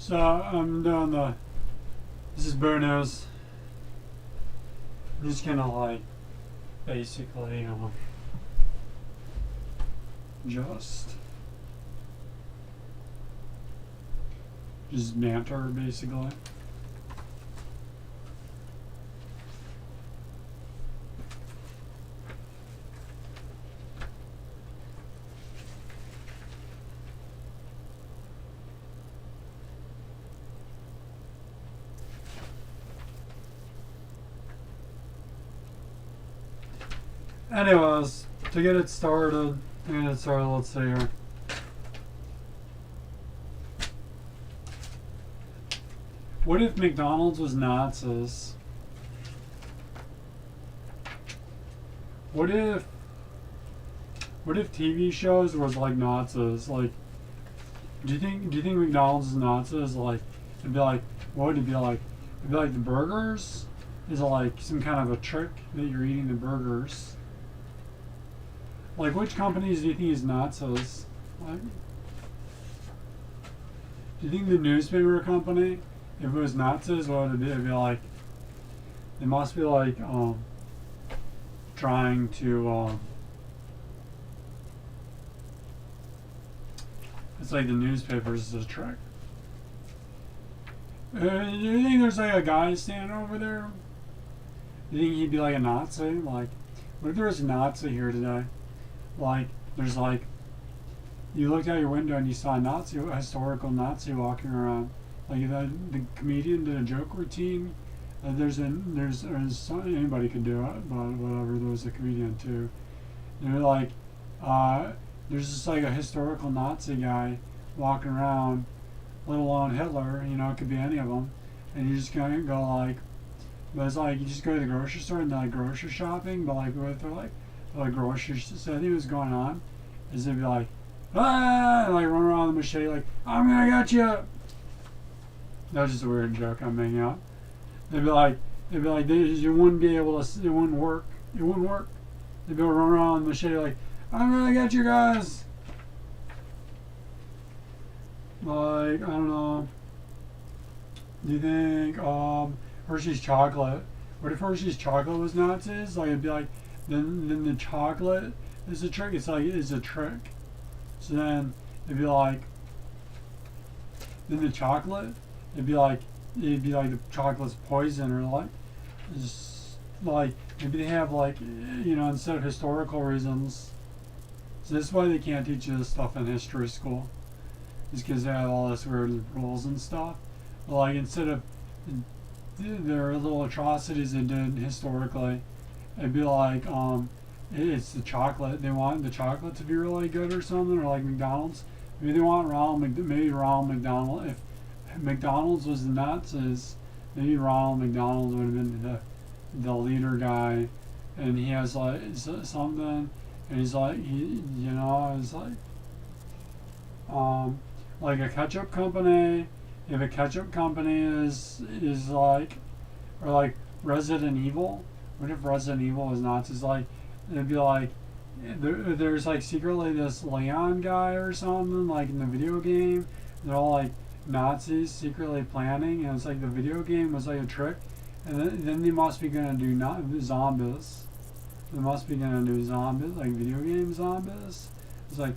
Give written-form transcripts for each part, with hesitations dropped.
So I'm doing this is Bear News. I'm just gonna like basically just banter basically. Anyways, to get it started, let's see here. What if McDonald's was Nazis? What if TV shows was like Nazis? Like, do you think McDonald's is Nazis? Like, it'd be like, what would it be like? It'd be like the burgers? Is it like some kind of a trick that you're eating the burgers? Like, which companies do you think is Nazis? Like, do you think the newspaper company, if it was Nazis, what would it be? It'd be like, it must be like, trying to, it's like the newspapers is a trick. Do you think there's like a guy standing over there? Do you think he'd be like a Nazi? Like, what if there was a Nazi here today? Like, there's like, you looked out your window and you saw a historical Nazi walking around. Like the comedian did a joke routine. Anybody could do it, but whatever. There was a comedian too. They're like, there's just like a historical Nazi guy walking around, let alone Hitler. You know, it could be any of them. And you just gonna go like, but it's like you just go to the grocery store and they're like grocery shopping, but like with like grocery. So I think what's going on is they'd be like, ah, and like run around with a machete, like I'm gonna get you. That was just a weird joke I'm making out. They'd be like, you wouldn't be able to, it wouldn't work. It wouldn't work. They'd be able to run around with a machete, like I'm gonna get you guys. Like, I don't know. Do you think Hershey's chocolate? What if Hershey's chocolate was Nazis? Like it'd be like, then the chocolate is a trick. It's a trick. So then it'd be like, then the chocolate, it'd be like the chocolate's poison, or like, just like maybe they have like, instead of historical reasons. So this is why they can't teach you this stuff in history school. Is because they have all this weird rules and stuff. But like instead of their little atrocities they did historically, it'd be like it's the chocolate. They want the chocolate to be really good or something, or like McDonald's. Maybe they want Ronald McDonald. If McDonald's was the Nazis, maybe Ronald McDonald would have been the leader guy, and he has like something, and he's like it's like a ketchup company. If a ketchup company is like, or like Resident Evil. What if Resident Evil was Nazis? Like, it'd be like, there's like secretly this Leon guy or something, like in the video game. They're all like Nazis secretly planning, and it's like the video game was like a trick. And then they must be gonna do zombies. They must be gonna do zombies, like video game zombies. It's like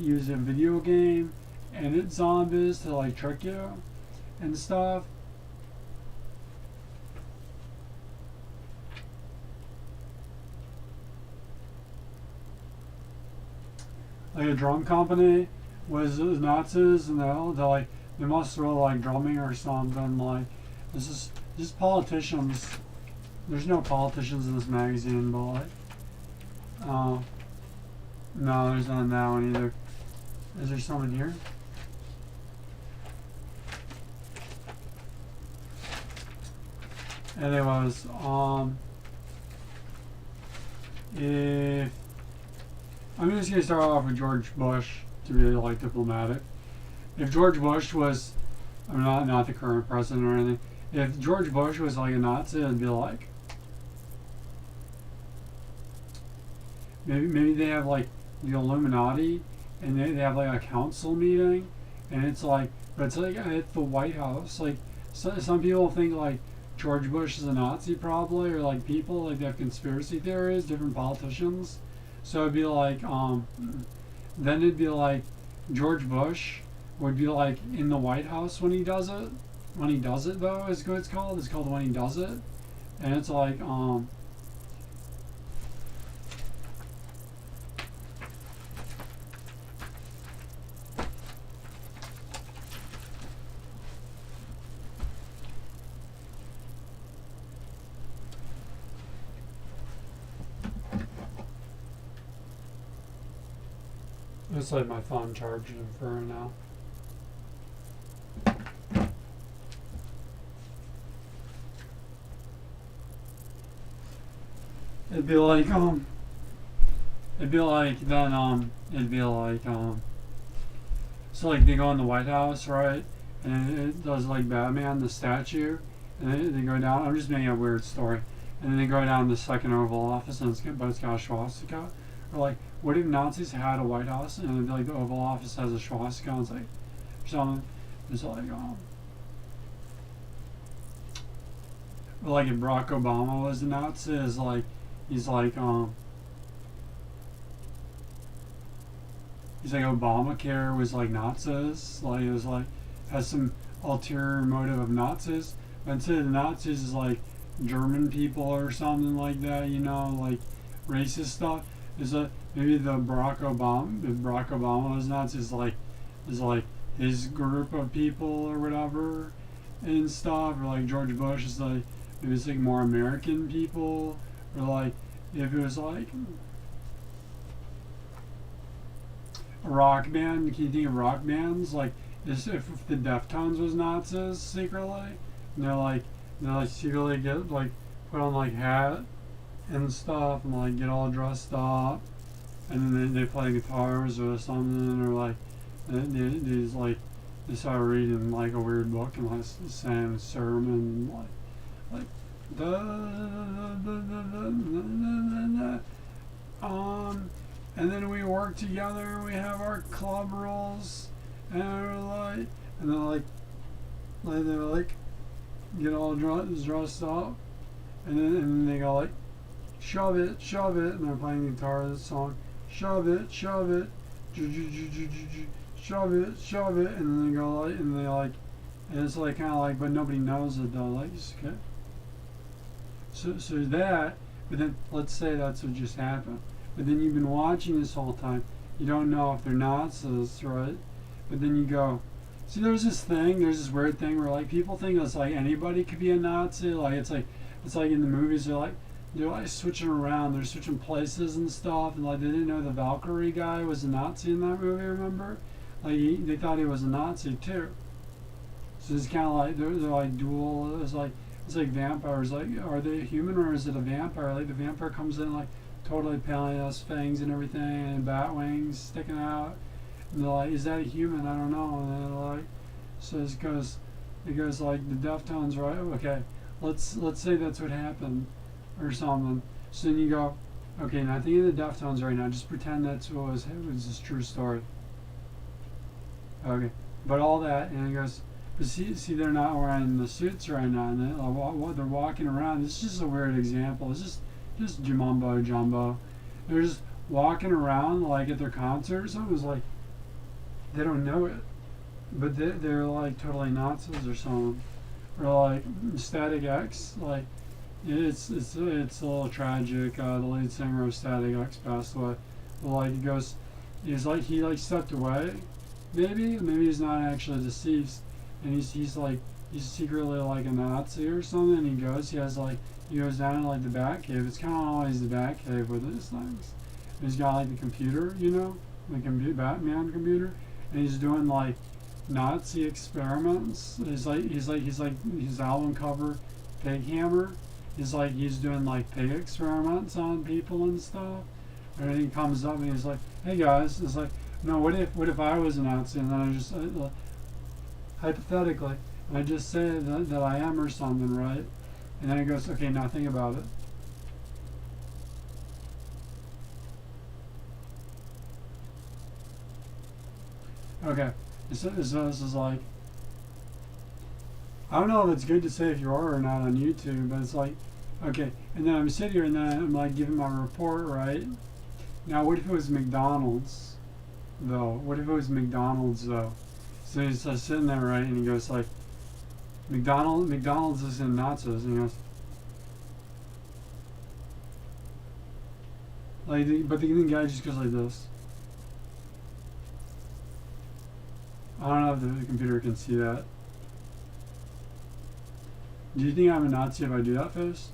use a video game and it's zombies to like trick you and stuff. Like a drum company was Nazis, and they must throw like drumming or something. Like this is politicians. There's no politicians in this magazine, but like, no, there's not in that one either. Is there someone here? Anyways, if I'm just gonna start off with George Bush to be like diplomatic. If George Bush was, I'm not the current president or anything. If George Bush was like a Nazi, it'd be like, maybe they have like the Illuminati, and they have like a council meeting, and it's like, but it's like at the White House. Like, some people think like George Bush is a Nazi probably, or like people like they have conspiracy theories, different politicians. So it'd be like, then it'd be like George Bush would be like in the White House when he does it. When he does it though, is what it's called. It's called when he does it, and it's like it's like my phone charging for now. It'd be like it'd be like then it'd be like so like they go in the White House, right? And it does like Batman the statue, and they go down. I'm just making a weird story, and then they go down the second Oval Office, and it's got a swastika. Or like, what if Nazis had a White House, and it'd be like the Oval Office has a swastika? And it's like something. It's like if Barack Obama was a Nazi, is like he's like Obamacare was like Nazis, like it was like has some ulterior motive of Nazis. But instead of the Nazis is like German people or something like that, like racist stuff. Is that maybe the Barack Obama, if Barack Obama was Nazis, is like his group of people or whatever and stuff, or like George Bush is like maybe it's like more American people, or like if it was like a rock band. Can you think of rock bands? Like, if the Deftones was Nazis secretly, and they're like secretly get like put on like hat and stuff, and like get all dressed up, and then they play guitars or something, or like they start reading like a weird book and like saying a sermon, like and then we work together. We have our club rules, and they're like get all dressed up, and then they go like shove it, and they're playing guitar. This song, shove it, shove it, shove it, and then they go like, and it's like kind of like, but nobody knows it though. Like, okay. So that, but then let's say that's what just happened. But then you've been watching this whole time. You don't know if they're Nazis, right? But then you go, see, there's this weird thing where like people think it's like anybody could be a Nazi. Like it's like in the movies they're like switching around. They're switching places and stuff. And like they didn't know the Valkyrie guy was a Nazi in that movie. Remember? Like they thought he was a Nazi too. So it's kind of like they're like dual. It's like vampires. Like, are they human or is it a vampire? Like the vampire comes in like totally pale, fangs and everything, and bat wings sticking out. And they're like, is that a human? I don't know. And they're like, so it goes like the Deftones, right? Okay, let's say that's what happened or something. So then you go, okay, now think of the Deftones right now. Just pretend that's what was this true story. Okay, but all that, and it goes, but see, they're not wearing the suits right now, and they're walking around. It's just a weird example. It's just jumbo. They're just walking around like at their concert or something. It's like they don't know it, but they're like totally Nazis or something, or like Static X. Like it's a little tragic. The lead singer of Static X passed away. But like he stepped away. Maybe he's not actually deceased, and he's secretly like a Nazi or something. And he goes down in like the Batcave. It's kind of always the Batcave with these things. And he's got like the computer, the Batman computer, and he's doing like Nazi experiments. He's like his album cover, Pig Hammer. He's doing like pig experiments on people and stuff. Everything comes up, and he's like, "Hey guys," it's like, "No, what if I was a Nazi?" And then I just hypothetically, and I just say that I am or something, right? And then he goes, okay, now think about it. Okay, This is like, I don't know if it's good to say if you are or not on YouTube, but it's like, okay, and then I'm sitting here and then I'm like giving my report, right? Now, what if it was McDonald's, though? What if it was McDonald's, though? So he's just sitting there, right, and he goes like, McDonald's is in Nazis, and he goes, like, but the guy just goes like this. I don't know if the computer can see that. Do you think I'm a Nazi if I do that face?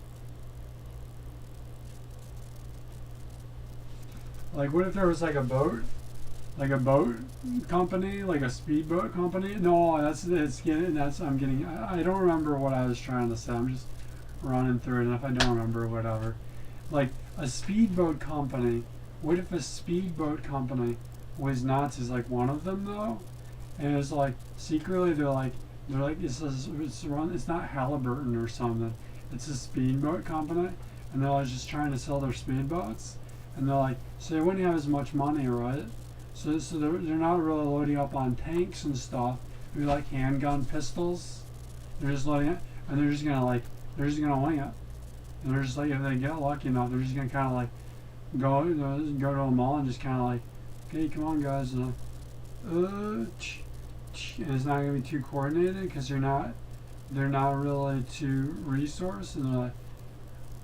Like, what if there was like a boat company, like a speedboat company? No, I'm getting. I don't remember what I was trying to say. I'm just running through it, and if I don't remember, whatever. Like a speedboat company. What if a speedboat company was Nazis? Like one of them though, and it's like secretly they're like it's not Halliburton or something. It's a speedboat company, and they're like just trying to sell their speedboats, and they're like, so they wouldn't have as much money, right? So they're not really loading up on tanks and stuff. Maybe like handgun pistols. They're just loading it, and they're just gonna wing it. And they're just like, if they get lucky enough, they're just gonna kind of like go to a mall and just kind of like, okay, come on guys, and it's not gonna be too coordinated because they're not really too resourced, and they're like,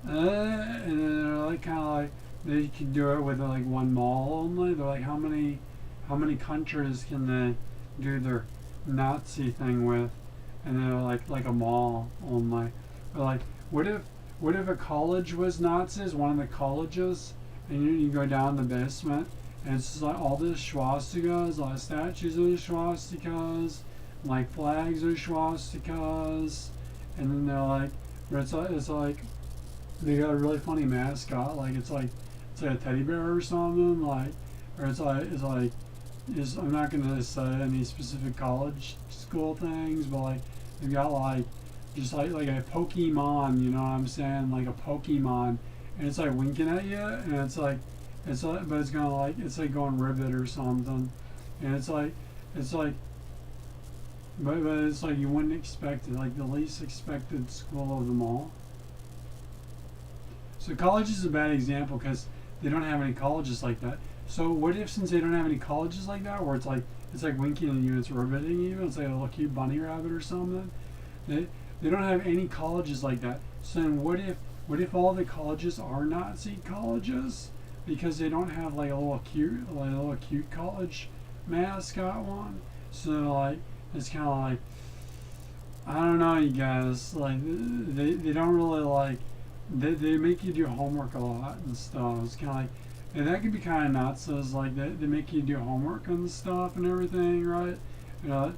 and then they're like kind of like they can do it with like one mall only. They're like, how many countries can they do their Nazi thing with? And they're like a mall only. But like, what if a college was Nazis, one of the colleges, and you go down the basement, and it's just like all the swastikas, all the statues of the swastikas, like flags of swastikas, and then they're like, it's like they got a really funny mascot, like it's like a teddy bear or something, like, or I'm not gonna say any specific college school things, but like they've got like just like a Pokemon, you know what I'm saying, like a Pokemon, and it's like winking at you, and but it's gonna like it's like going ribbit or something, and it's like but it's like you wouldn't expect it, like the least expected school of them all. So college is a bad example because they don't have any colleges like that. So what if, since they don't have any colleges like that, where it's like winking at you, it's ribbiting you, it's like a little cute bunny rabbit or something. They don't have any colleges like that. So then what if all the colleges are Nazi colleges because they don't have like a little cute college mascot one? So like it's kind of like, I don't know, you guys, like they don't really like they make you do homework a lot and stuff. It's kind of like, and that could be kind of nuts. So it's like they make you do homework and stuff and everything, right? You know,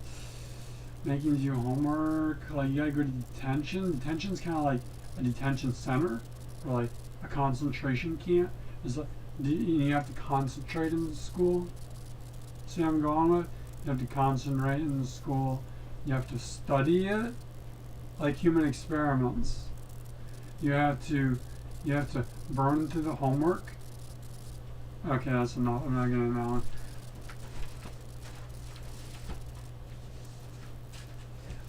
making you do homework. Like you gotta go to detention. Detention's kind of like a detention center or like a concentration camp. It's like you have to concentrate in school. See what I'm going with? You have to concentrate in the school. You have to study it like human experiments. You have to burn through the homework. Okay, that's enough. I'm not getting that one.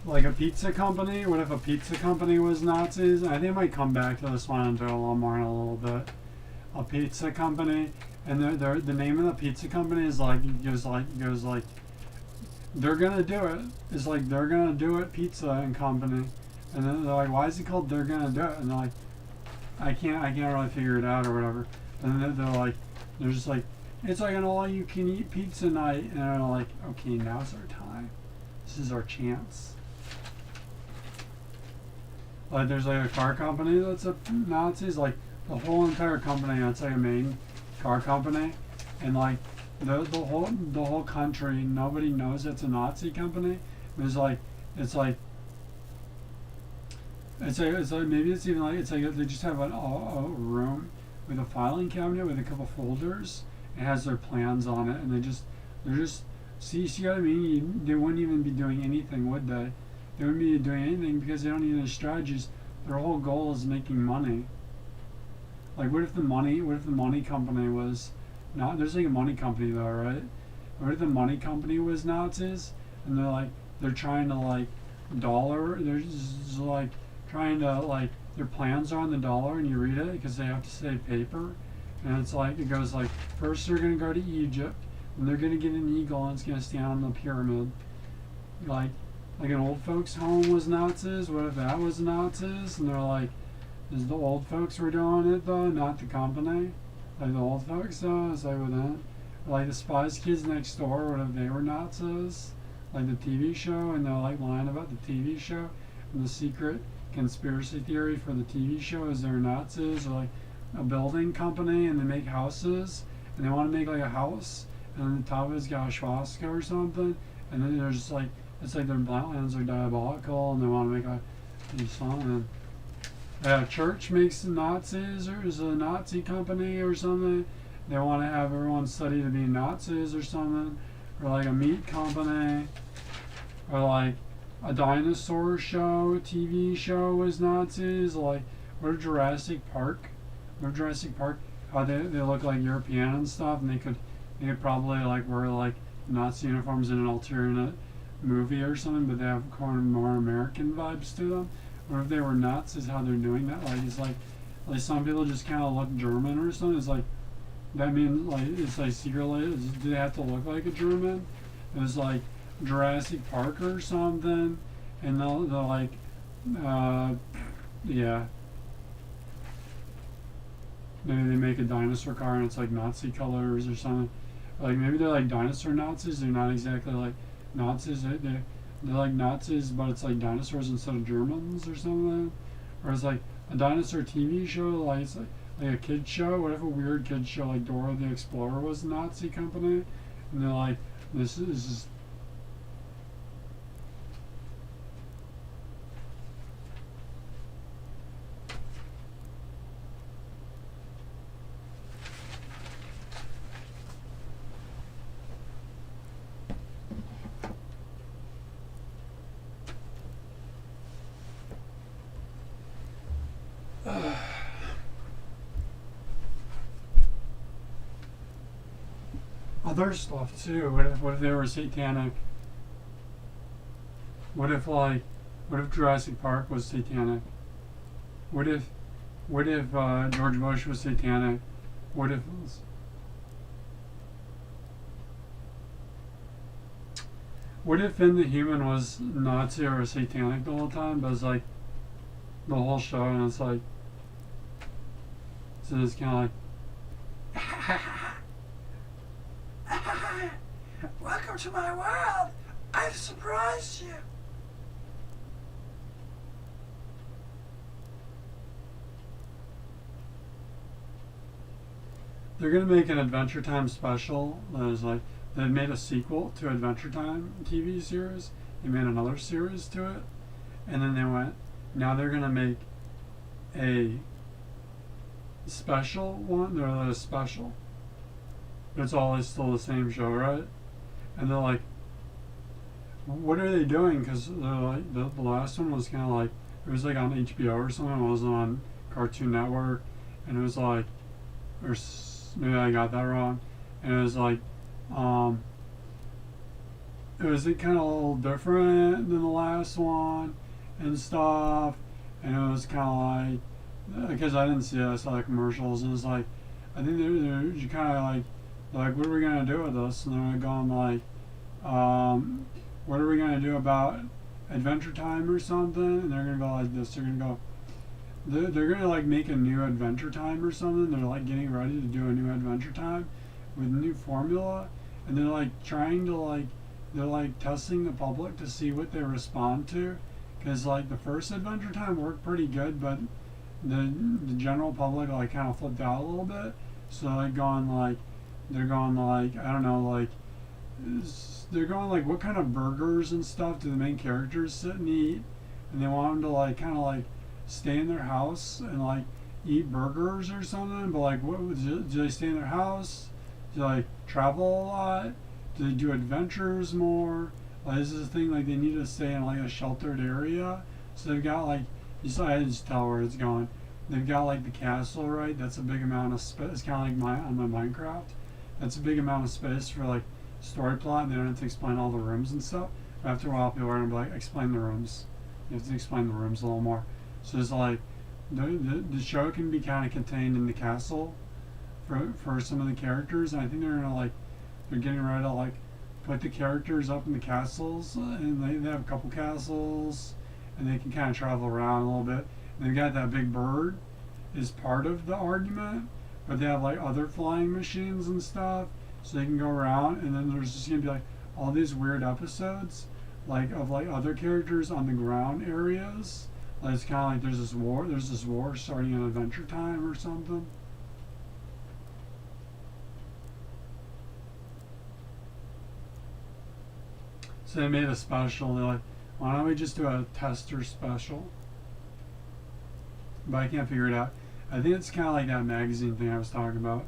Like a pizza company. What if a pizza company was Nazis? I think I might come back to this one and do a little more in a little bit. A pizza company, and the name of the pizza company is like goes like they're gonna do it. It's like they're gonna do it pizza and company. And then they're like, why is it called they're gonna do it? And they're like, I can't really figure it out or whatever. And then they're just like, it's like an all-you-can-eat pizza night. And they're like, okay, now's our time. This is our chance. Like there's like a car company that's a Nazis, like the whole entire company. It's like a main car company, and like the whole country, nobody knows it's a Nazi company. It's like maybe it's even like they just have a room with a filing cabinet with a couple folders. It has their plans on it, and they're just see what I mean? They wouldn't even be doing anything, would they? They wouldn't be doing anything because they don't need any strategies. Their whole goal is making money. Like what if the money company was not? There's like a money company though, right? what if the money company was Nazis, and they're trying to like they're just like trying to like their plans are on the dollar, and you read it because they have to save paper, and it's like it goes like first they're gonna go to Egypt, and they're gonna get an eagle, and it's gonna stand on the pyramid, like an old folks home was Nazis. What if that was Nazis? And they're like, is the old folks were doing it though, not the company? Like the old folks though, is like with that? Like the Spies Kids Next Door, what if they were Nazis? Like the TV show, and they're like lying about the TV show, and the secret conspiracy theory for the TV show is they're Nazis, or like a building company, and they make houses, and they want to make like a house, and on the top of it's got a swastika or something, and then there's just like, it's like their plans are diabolical, and they want to make a something. A church makes Nazis, or is a Nazi company or something. They want to have everyone study to be Nazis or something, or like a meat company, or like a dinosaur show, TV show was Nazis. Like what if Jurassic Park? What if Jurassic Park? How they look like European and stuff, and they could probably like wear like Nazi uniforms in an alternate movie or something, but they have kind of more American vibes to them. What if they were Nazis? How they're doing that? Like it's like some people just kind of look German or something. It's like that means like it's like secretly do they have to look like a German? It was like Jurassic Park or something, and they'll like yeah. Maybe they make a dinosaur car and it's like Nazi colors or something. Like maybe they're like dinosaur Nazis. They're not exactly like Nazis. They're like Nazis, but it's like dinosaurs instead of Germans or something. Or it's like a dinosaur TV show, like it's like a kid show. What if a weird kid show like Dora the Explorer was a Nazi company, and they're like, this is other stuff too. What if they were satanic? What if Jurassic Park was satanic? What if George Bush was satanic? What if In the Human was Nazi or satanic the whole time, but it's like the whole show, and it's like so it's kind of like welcome to my world. I've surprised you. They're gonna make an Adventure Time special that is like they made a sequel to Adventure Time TV series. They made another series to it, and then they went. Now they're gonna make a special one. They're like a special. It's always still the same show, right? And they're like, what are they doing? Because they're like the last one was kind of like it was like on HBO or something. It wasn't on Cartoon Network, and it was like, or maybe I got that wrong. And it was like, it was kind of a little different than the last one and stuff. And it was kind of like, because I didn't see it, I saw the commercials, and it's like, I think they're kind of like, what are we gonna do with this? And they're going like, what are we gonna do about Adventure Time or something? And they're gonna go like this. They're gonna go. They're gonna like make a new Adventure Time or something. They're like getting ready to do a new Adventure Time with new formula, and they're like trying to like they're like testing the public to see what they respond to, because like the first Adventure Time worked pretty good, but the general public like kind of flipped out a little bit. So like they're going like I don't know like they're going like what kind of burgers and stuff do the main characters sit and eat, and they want them to like kind of like stay in their house and like eat burgers or something, but like what do they stay in their house? Do they like travel a lot? Do they do adventures more? Like this is the thing, like they need to stay in like a sheltered area. So they've got like I can just tell where it's going. They've got like the castle, right? That's a big amount of space. It's kind of like on my Minecraft. That's a big amount of space for like story plot, and they don't have to explain all the rooms and stuff. But after a while, people are gonna be like, explain the rooms. You have to explain the rooms a little more. So it's like the show can be kind of contained in the castle for some of the characters, and I think they're getting ready to like put the characters up in the castles, and they have a couple castles, and they can kind of travel around a little bit. And they've got that big bird is part of the argument, but they have like other flying machines and stuff, so they can go around. And then there's just gonna be like all these weird episodes, like of like other characters on the ground areas. Like it's kind of like there's this war starting in Adventure Time or something. So they made a special. They're like, why don't we just do a tester special? But I can't figure it out. I think it's kind of like that magazine thing I was talking about.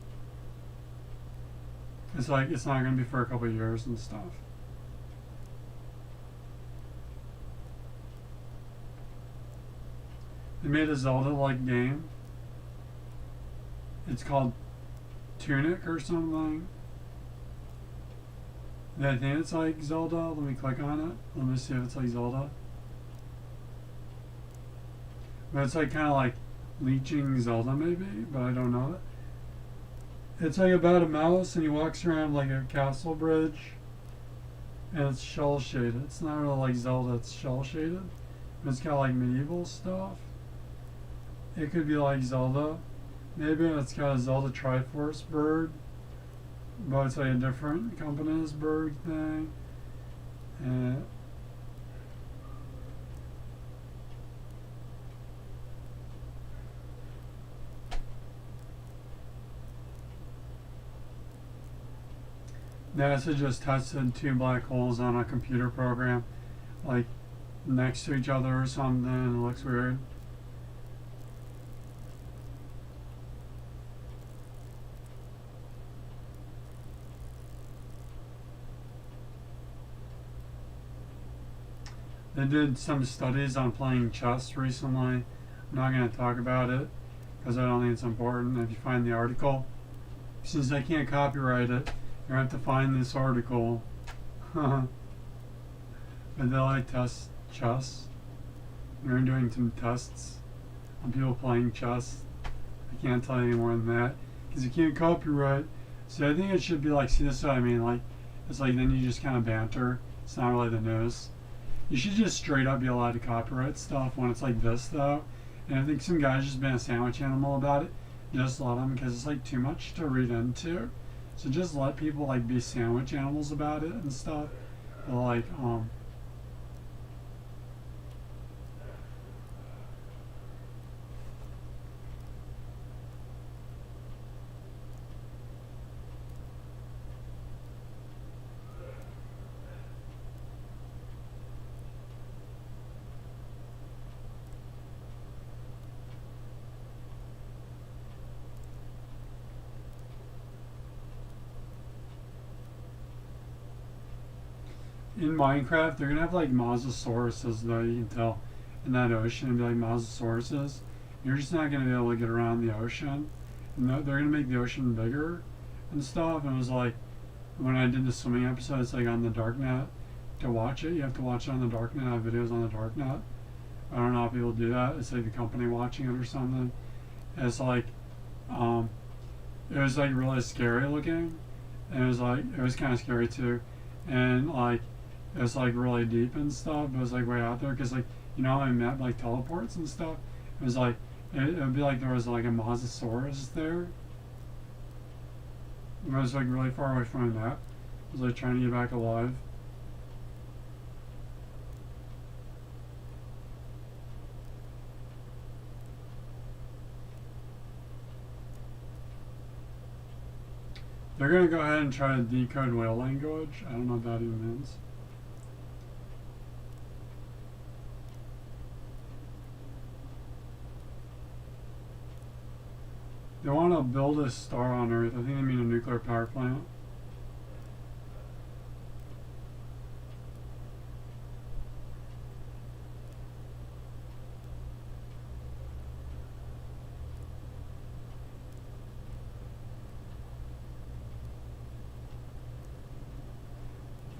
It's like it's not going to be for a couple of years and stuff. They made a Zelda-like game. It's called Tunic or something. And I think it's like Zelda. Let me click on it. Let me see if it's like Zelda. But it's like kind of like leeching Zelda maybe, but I don't know. It's like about a mouse and he walks around like a castle bridge, and it's shell shaded. It's not really like Zelda, it's shell shaded. It's kind of like medieval stuff. It could be like Zelda. Maybe it's got a Zelda Triforce bird, but it's like a different company's bird thing. And NASA just tested two black holes on a computer program, like next to each other or something, and it looks weird. They did some studies on playing chess recently. I'm not going to talk about it because I don't think it's important. If you find the article, since I can't copyright it, you have to find this article. But they like test chess. They're doing some tests on people playing chess. I can't tell you any more than that because you can't copyright. So I think it should be like, see, this is what I mean. Like, it's like then you just kind of banter. It's not really the news. You should just straight up be allowed to copyright stuff when it's like this, though. And I think some guy's just been a sandwich animal about it. Just let him, because it's like too much to read into. So just let people like be sandwich animals about it and stuff. But, like, in Minecraft, they're gonna have like mosasauruses, though, you can tell, in that ocean, and be like mosasauruses. You're just not gonna be able to get around the ocean. And they're gonna make the ocean bigger and stuff. And it was like, when I did the swimming episode, it's like on the darknet to watch it. You have to watch it on the darknet. I have videos on the darknet. I don't know how people do that. It's like the company watching it or something. And it's like, it was like really scary looking. And it was kind of scary too. And like, it was like really deep and stuff, but it was like way out there because like, you know how I met like teleports and stuff. It was like it would be like there was like a mosasaurus there. I was like really far away from that. I was like trying to get back alive. They're gonna go ahead and try to decode whale language. I don't know what that even means. They want to build a star on Earth. I think they mean a nuclear power plant.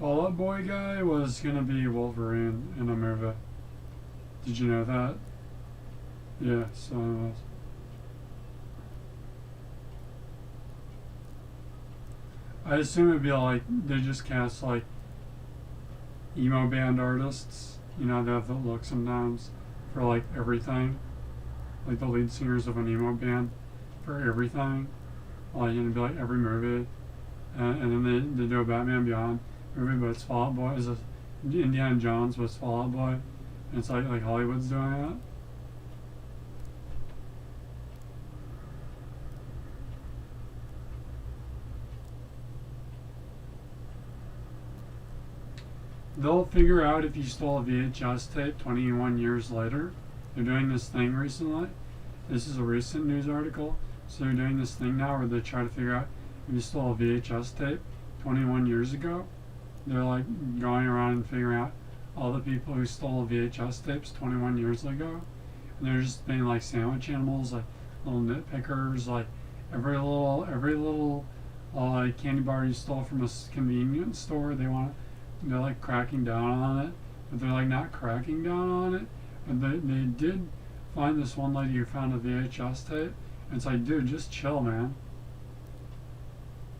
Fall Out Boy guy was gonna be Wolverine in a movie. Did you know that? Yeah, so it was. I assume it'd be like they just cast like emo band artists. You know, they have the look sometimes for like everything. Like the lead singers of an emo band for everything. Like it'd be like every movie. And then they do a Batman Beyond movie, but it's Fall Out Boy. It's Indiana Jones, but it's Fall Out Boy. And it's like Hollywood's doing it. They'll figure out if you stole a VHS tape 21 years later. They're doing this thing recently. This is a recent news article. So they're doing this thing now where they try to figure out if you stole a VHS tape 21 years ago. They're like going around and figuring out all the people who stole VHS tapes 21 years ago. And they're just being like sandwich animals, like little nitpickers, like every little like candy bar you stole from a convenience store. They're like cracking down on it, but they're like not cracking down on it. But they did find this one lady who found a VHS tape, and it's like, dude, just chill, man.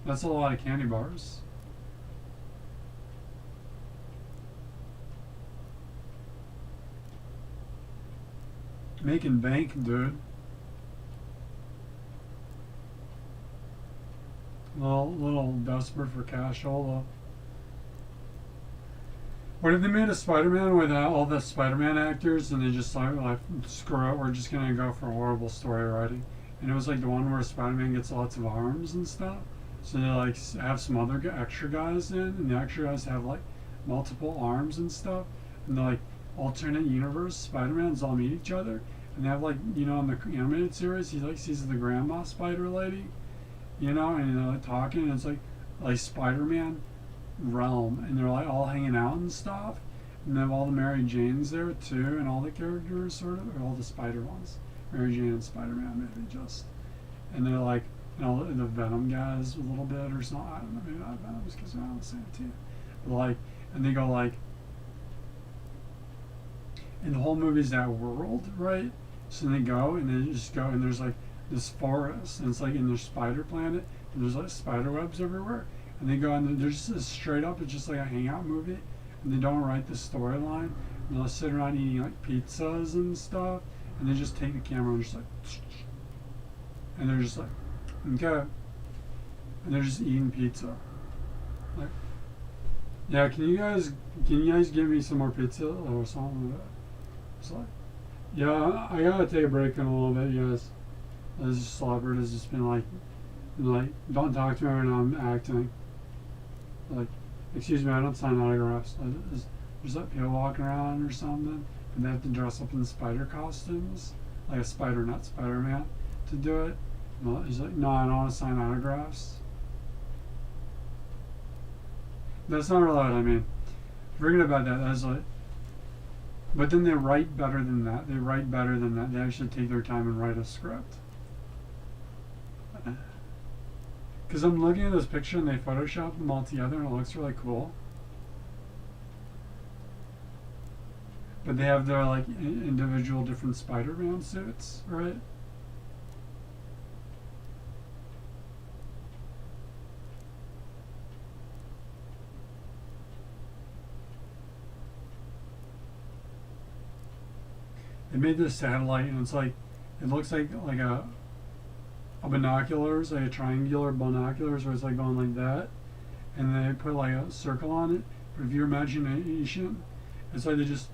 That's a lot of candy bars. Making bank, dude. Little desperate for cashola. What if they made a Spider-Man with all the Spider-Man actors and they just like screw it, we're just gonna go for horrible story writing. And it was like the one where Spider-Man gets lots of arms and stuff. So they like have some other extra guys in, and the extra guys have like multiple arms and stuff. And they're like alternate universe Spider-Mans all meet each other. And they have like, you know, in the animated series, he like sees the grandma spider lady, you know, and they're like talking, and it's like Spider-Man realm, and they're like all hanging out and stuff, and they have all the Mary Janes there too, and all the characters sort of, or all the Spider ones, Mary Jane and Spider-Man maybe just, and they're like, you know, the Venom guys a little bit or something. I don't know, maybe not Venoms because they're on the same team, but like, and they go like, and the whole movie's that world, right? So they go and they just go, and there's like this forest, and it's like in their spider planet, and there's like spider webs everywhere. And they go and they're just straight up, it's just like a hangout movie, and they don't write the storyline, and they'll sit around eating like pizzas and stuff, and they just take the camera and just like, and they're just like, okay, and they're just eating pizza. Like, yeah, can you guys give me some more pizza or something like that? It's like, yeah, I gotta take a break in a little bit, you guys. This slobber has just been like, don't talk to me when I'm acting. Like, excuse me, I don't sign autographs. Like, there's like people walking around or something, and they have to dress up in spider costumes, like a spider, not Spider-Man, to do it. And he's like, no, I don't want to sign autographs. That's not really what I mean. Forget about that. That's like, but then they write better than that. They write better than that. They actually take their time and write a script. Because I'm looking at this picture and they Photoshop them all together and it looks really cool. But they have their like individual different Spider-Man suits, right? They made this satellite and it's like, it looks like a binoculars, like a triangular binoculars where it's like going like that, and they put like a circle on it. But if your imagination, it's like they just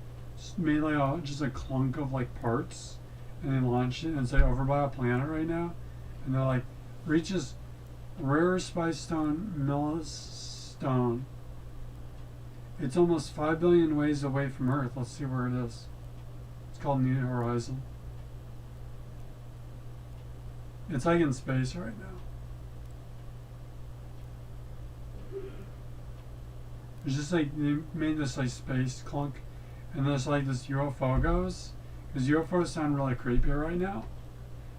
made like just a clunk of like parts, and they launched it, and it's like over by a planet right now, and they're like, reaches rare spice stone, millstone. It's almost 5 billion ways away from Earth. Let's see where it is. It's called New Horizon. It's like in space right now. It's just like they made this like space clunk, and there's like this UFO goes, because UFOs sound really creepy right now.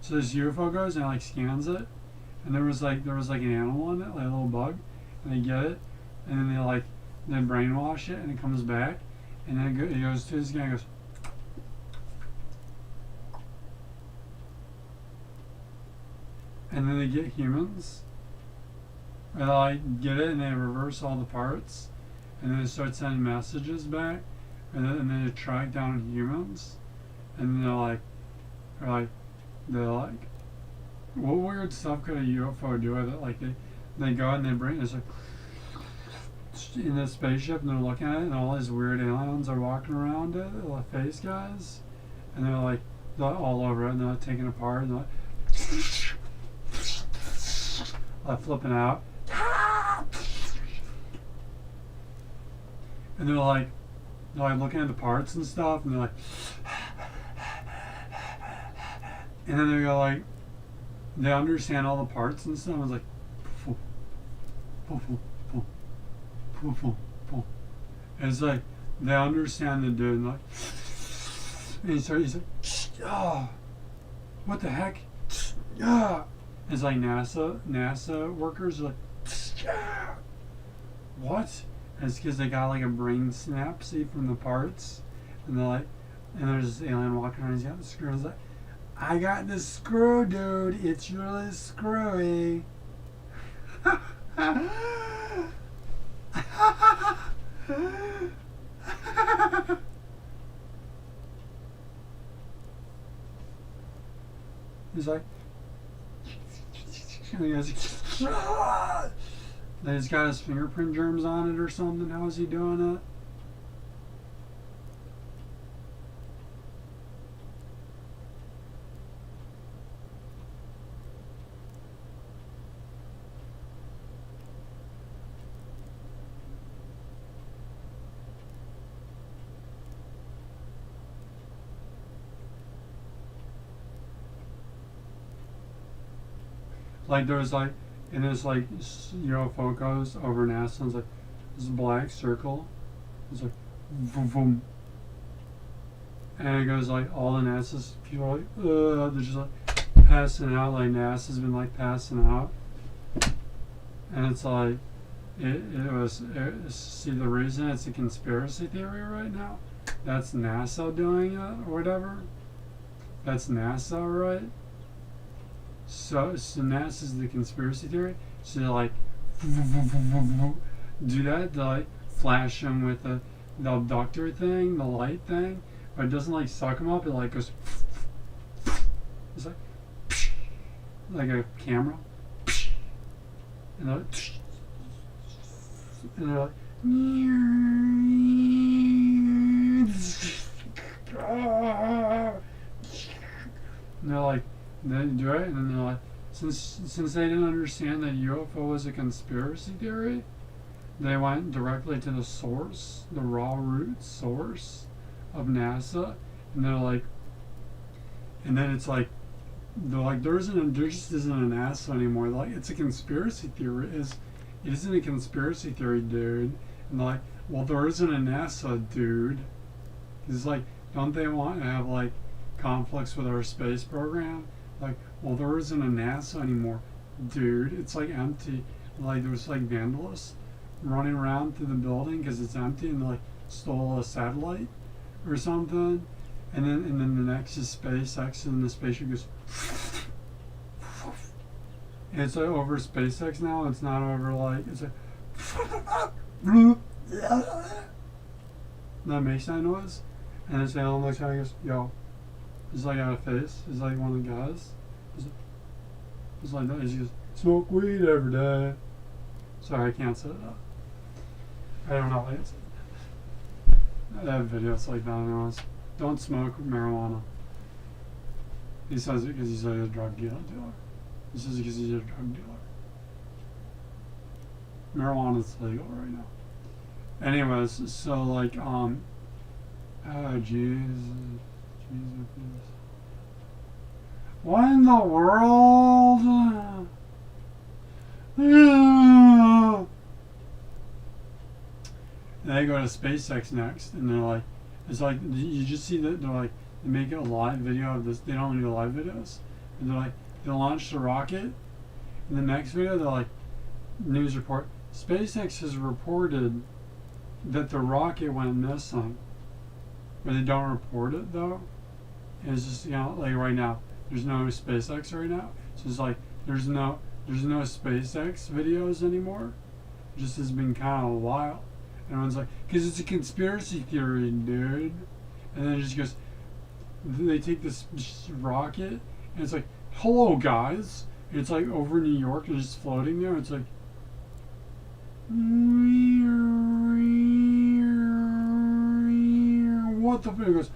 So this UFO goes and it like scans it, and there was like an animal in it, like a little bug, and they get it, and then they brainwash it, and it comes back, and then it goes to this guy and goes, and then they get humans, and they like get it, and they reverse all the parts, and then they start sending messages back, and then they track down humans, and they're like, what weird stuff could a UFO do with it? Like they go and they bring it's like in this spaceship, and they're looking at it, and all these weird aliens are walking around it, the face guys, and they're all over it, and they're taking it apart, and they're like flipping out, and they're like looking at the parts and stuff, and they're like, and then they go like, they understand all the parts and stuff. It's like, and it's like they understand the dude, and like, and he's like, oh, what the heck? Yeah. It's like NASA workers are like, what? And it's because they got like a brain synapse from the parts, and they're like, and there's this alien walking around. He's got the screw. He's like, I got the screw, dude. It's really screwy. He's like, and he goes, then he's got his fingerprint germs on it or something. How is he doing it? Like there's like, and there's like UFO goes over NASA, and it's like this black circle. It's like boom, boom, and it goes like all the NASA's people are like, they're just like passing out. Like NASA's been like passing out, and it's like see the reason it's a conspiracy theory right now. That's NASA doing it or whatever. That's NASA, right? So NASA's the conspiracy theory. So they like do that. They like flash them with the abductor thing, the light thing, but it doesn't like suck them up. It like goes. It's like a camera, and they're like, and they're like. They do it, and then they're like, since they didn't understand that UFO was a conspiracy theory, they went directly to the source, the raw root source of NASA, and they're like, and then it's like, they're like, there just isn't a NASA anymore. They're like, it's a conspiracy theory. It isn't a conspiracy theory, dude. And they're like, well, there isn't a NASA, dude. It's like, don't they want to have like conflicts with our space program? Like, well, there isn't a NASA anymore, dude. It's like empty. Like there's like vandalists running around through the building because it's empty, and they like stole a satellite or something. And then the next is SpaceX, and the spaceship goes. And it's like over SpaceX now. It's not over like it's like. That makes that noise, and this alien looks at me and goes, "Yo." He's like out of face. He's like one of the guys. He's like that. He goes, smoke weed every day. Sorry, I can't set it up. I don't know. I have videos like that. Anyways. Don't smoke marijuana. He says it because he's like a drug dealer. He says it because he's a drug dealer. Marijuana is legal right now. Anyways, so like oh Jesus. What in the world? And they go to SpaceX next, and they're like, it's like, you just see that they're like, they make a live video of this. They don't do live videos. And they're like, they launch the rocket. In the next video, they're like, news report, SpaceX has reported that the rocket went missing, but they don't report it though. And it's just, like right now, there's no SpaceX right now, so it's like there's no SpaceX videos anymore. It just has been kind of a while. And everyone's like, because it's a conspiracy theory, dude. And then it just goes, they take this rocket, and it's like, hello guys. And it's like over New York, and just floating there. It's like, what the fuck? It goes,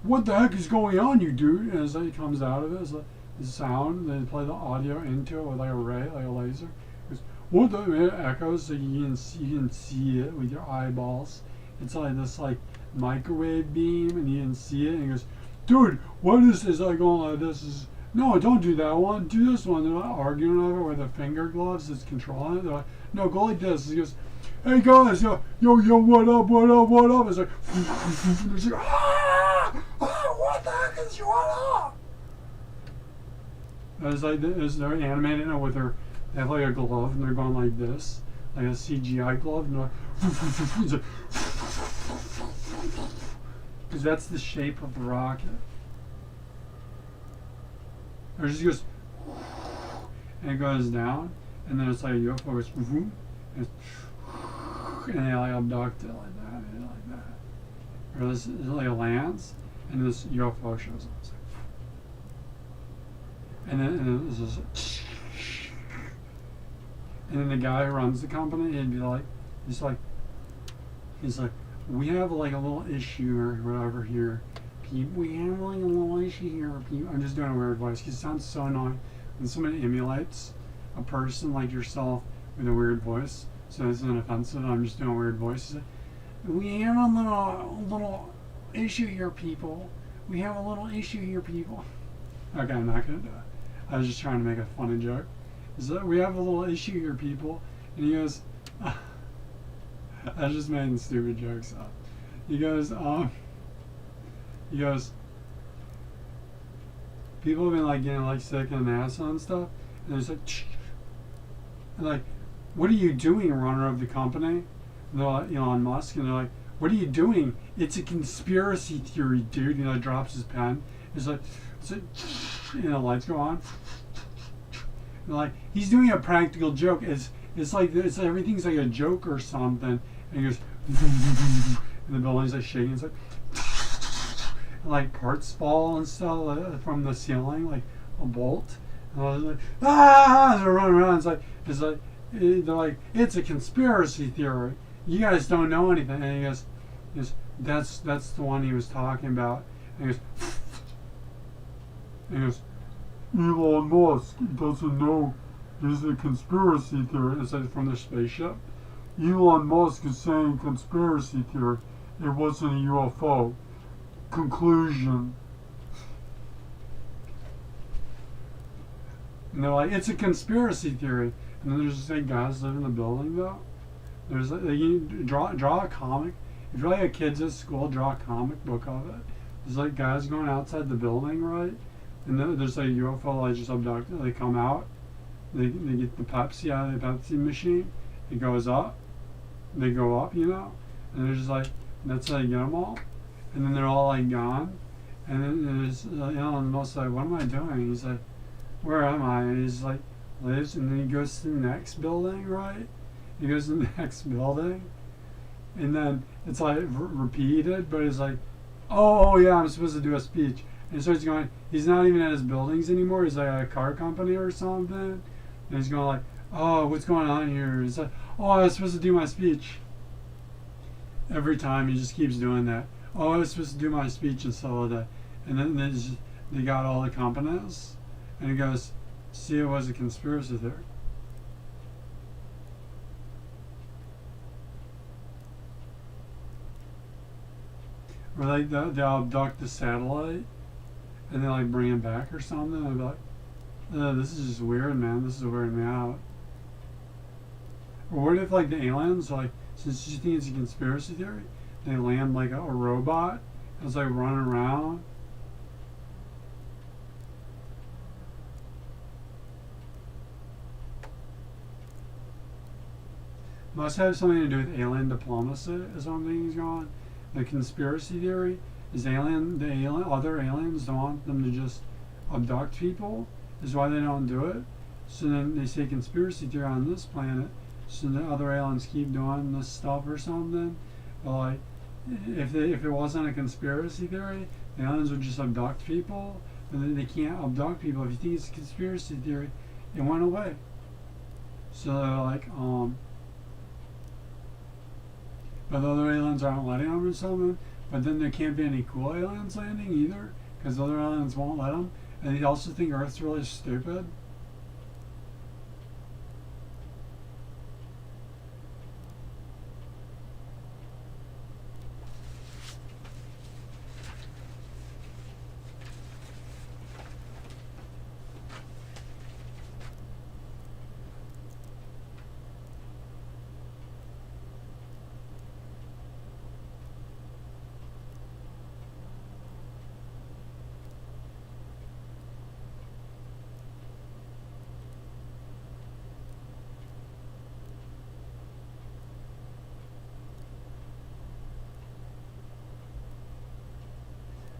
what the heck is going on, you dude? And as it comes out of it, it's like the sound. They play the audio into it with like a ray, like a laser. It goes, what the? It echoes, so you can see it with your eyeballs. It's like this like microwave beam, and you can see it. And he goes, dude, what is this? Like going like this is. No, don't do that one. Do this one. They're not arguing over with their finger gloves that's controlling it. They're like, no, go like this. He goes, hey guys, yo, what up, what up, what up? It's like, it's like, what the heck is going on? It's like, they're animating it with their, they have like a glove, and they're going like this, like a CGI glove, and they're like, it's like, because that's the shape of the rocket. Or it just goes, and it goes down, and then it's like a UFO goes, and they like abduct it like that, and like that. Or this like lands, and this UFO shows up. It's like, and then this is, and then the guy who runs the company, he'd be like, he's like, we have like a little issue or whatever here. We have like a little issue here. I'm just doing a weird voice because it sounds so annoying when someone emulates a person like yourself with a weird voice. So it's not offensive. I'm just doing a weird voice. Like, we have a little issue here, people. We have a little issue here, people. Okay, I'm not gonna do it. I was just trying to make a funny joke. So we have a little issue here, people. And he goes, I was just making stupid jokes up. He goes, people have been like getting like sick in NASA and stuff, and it's like, and like, what are you doing, runner of the company? And they're like, Elon Musk, and they're like, what are you doing? It's a conspiracy theory, dude. He drops his pen. It's like, and the lights go on. And like, he's doing a practical joke. It's like everything's like a joke or something. And he goes, and the building's like shaking. It's like, and like parts fall and stuff from the ceiling, like a bolt. And I was like, and they're running around. They're like, it's a conspiracy theory. You guys don't know anything. And he goes, that's the one he was talking about. And he goes, Elon Musk doesn't know there's a conspiracy theory. It's like from the spaceship. Elon Musk is saying conspiracy theory. It wasn't a UFO. Conclusion. And they're like, it's a conspiracy theory. And then there's just like guys live in the building though. There's like, you draw a comic. If you're like a kids at school, draw a comic book of it. There's like guys going outside the building, right? And then there's like a UFO like just abducted. They come out. They get the Pepsi out of the Pepsi machine. It goes up. They go up, And they're just like, that's how you get them all. And then they're all like gone. And then there's, Elon Musk's like, what am I doing? He's like, where am I? And he's like, lives. And then he goes to the next building, right? He goes to the next building. And then it's like repeated, but it's like, oh yeah, I'm supposed to do a speech. And he starts going, he's not even at his buildings anymore. He's like at a car company or something. And he's going like, oh, what's going on here? He's like, oh, I was supposed to do my speech. Every time he just keeps doing that. Oh, I was supposed to do my speech and stuff like that. And then they got all the companies. And he goes, see, it was a conspiracy theory. Or like they'll abduct the satellite and they like bring it back or something. They'll be like, this is just weird, man. This is weirding me out. Or what if like the aliens, like, since you think it's a conspiracy theory, they land like a robot and it's like running around. must have something to do with alien diplomacy or something is going on. The conspiracy theory is other aliens don't want them to just abduct people, is why they don't do it. So then they say conspiracy theory on this planet, so the other aliens keep doing this stuff or something. But like, if it wasn't a conspiracy theory, the aliens would just abduct people, and then they can't abduct people. If you think it's a conspiracy theory, it went away. So they're like, but the other aliens aren't letting them or something. But then there can't be any cool aliens landing either, because the other aliens won't let them. And they also think Earth's really stupid.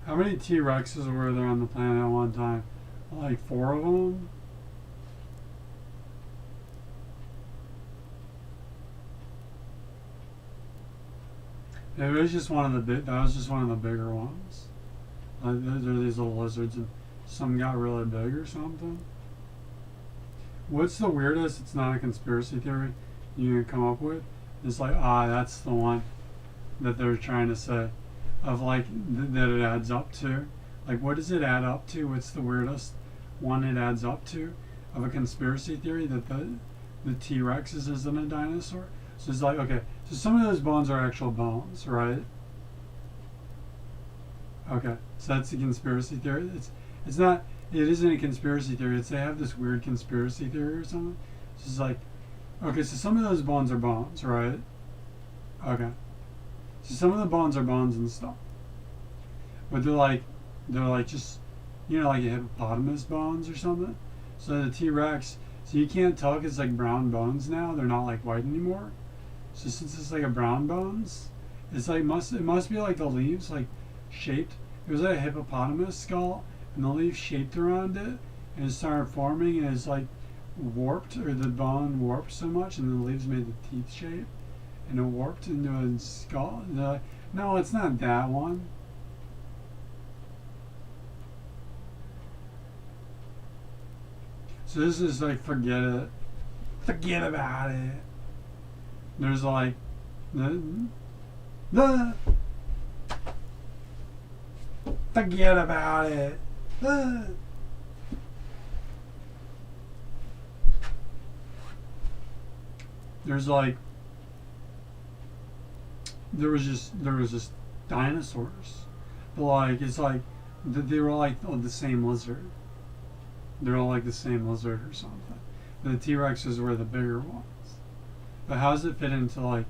How many T-Rexes were there on the planet at one time? Like 4 of them? It was just one of the that was just one of the bigger ones. Like there are these little lizards and some got really big or something. What's the weirdest, it's not a conspiracy theory, you can come up with? It's like, that's the one that they're trying to say. Of like that it adds up to, like what does it add up to? What's the weirdest one it adds up to of a conspiracy theory that the T-Rex isn't a dinosaur? So it's like, okay, so some of those bones are actual bones, right? Okay, so that's the conspiracy theory. It's not, it isn't a conspiracy theory. It's they have this weird conspiracy theory or something. So it's like, okay, so some of those bones are bones, right? Okay. So some of the bones are bones and stuff, but they're like just, like a hippopotamus bones or something. So the T-Rex, so you can't tell because it's like brown bones now. They're not like white anymore. So since it's like a brown bones, it's like it must be like the leaves like shaped. It was like a hippopotamus skull, and the leaves shaped around it, and it started forming, and it's like warped, or the bone warped so much, and the leaves made the teeth shape. And it warped into a skull. No, it's not that one. So this is like, forget it. Forget about it. There's like, forget about it. There's like, there was just dinosaurs, but like it's like they were like the same lizard. They're all like the same lizard or something. The T-Rexes were the bigger ones. But how does it fit into like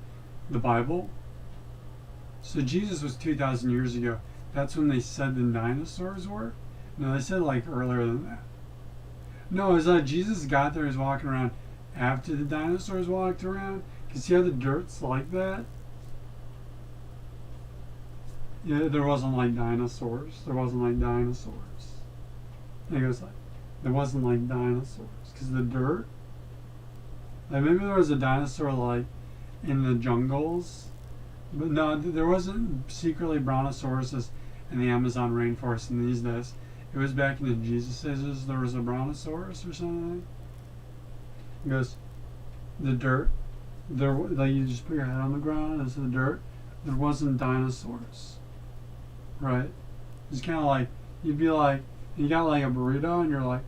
the Bible? So Jesus was 2,000 years ago. That's when they said the dinosaurs were. No, they said like earlier than that. No, it's like Jesus got there. He's walking around after the dinosaurs walked around. Cause see how the dirt's like that. Yeah, there wasn't like dinosaurs. There wasn't like dinosaurs. And he goes like, there wasn't like dinosaurs. Because the dirt, like maybe there was a dinosaur like in the jungles. But no, there wasn't secretly brontosauruses in the Amazon rainforest in these days. It was back in the Jesus ages, there was a brontosaurus or something. He goes, the dirt, there, like you just put your head on the ground, it's the dirt. There wasn't dinosaurs. Right? It's kind of like, you'd be like, you got like a burrito and you're like,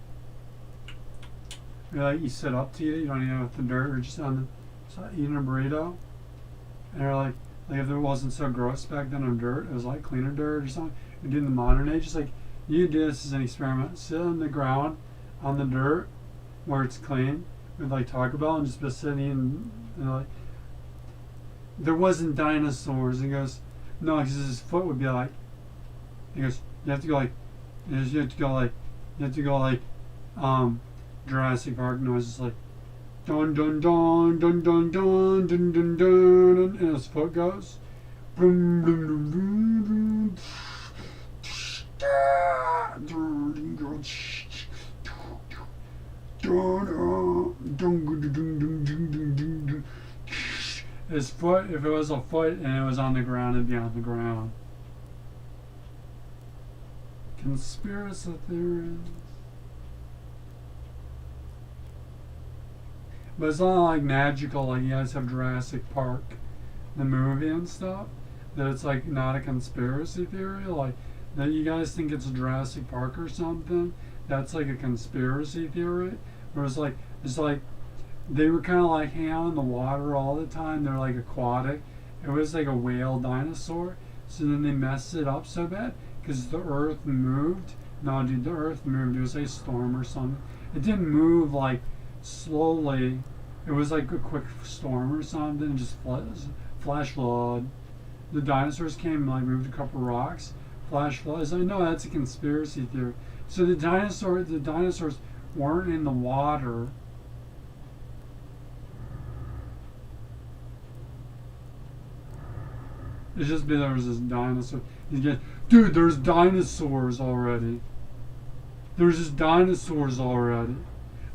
you sit up to eat it, you don't even know if the dirt, or just on the, eating a burrito. And you're like if there wasn't so gross back then of dirt, it was like cleaner dirt or something. You're doing the modern age, it's like, you do this as an experiment. Sit on the ground, on the dirt, where it's clean, with like Taco Bell, and just be sitting and like, there wasn't dinosaurs. He goes, no, because his foot would be like, he goes, you have to go like Jurassic Park noise, just like, Dun dun dun dun dun dun dun dun dun, and his foot goes. Boom, boom, boom, boom, boom. His foot, if it was a foot and it was on the ground, it'd be on the ground. Conspiracy theories. But it's not like magical, like you guys have Jurassic Park, the movie and stuff. That it's like not a conspiracy theory, like that you guys think it's Jurassic Park or something. That's like a conspiracy theory. Where it's like they were kind of like hanging out in the water all the time. They're like aquatic. It was like a whale dinosaur. So then they messed it up so bad because the Earth moved. No, dude, the Earth moved. It was like a storm or something. It didn't move like slowly. It was like a quick storm or something. And just flash flood. The dinosaurs came and like moved a couple rocks. Flash flood. It's like, no, that's a conspiracy theory. So the dinosaurs weren't in the water. It's just been there was this dinosaur. Dude, there's dinosaurs already. There's just dinosaurs already.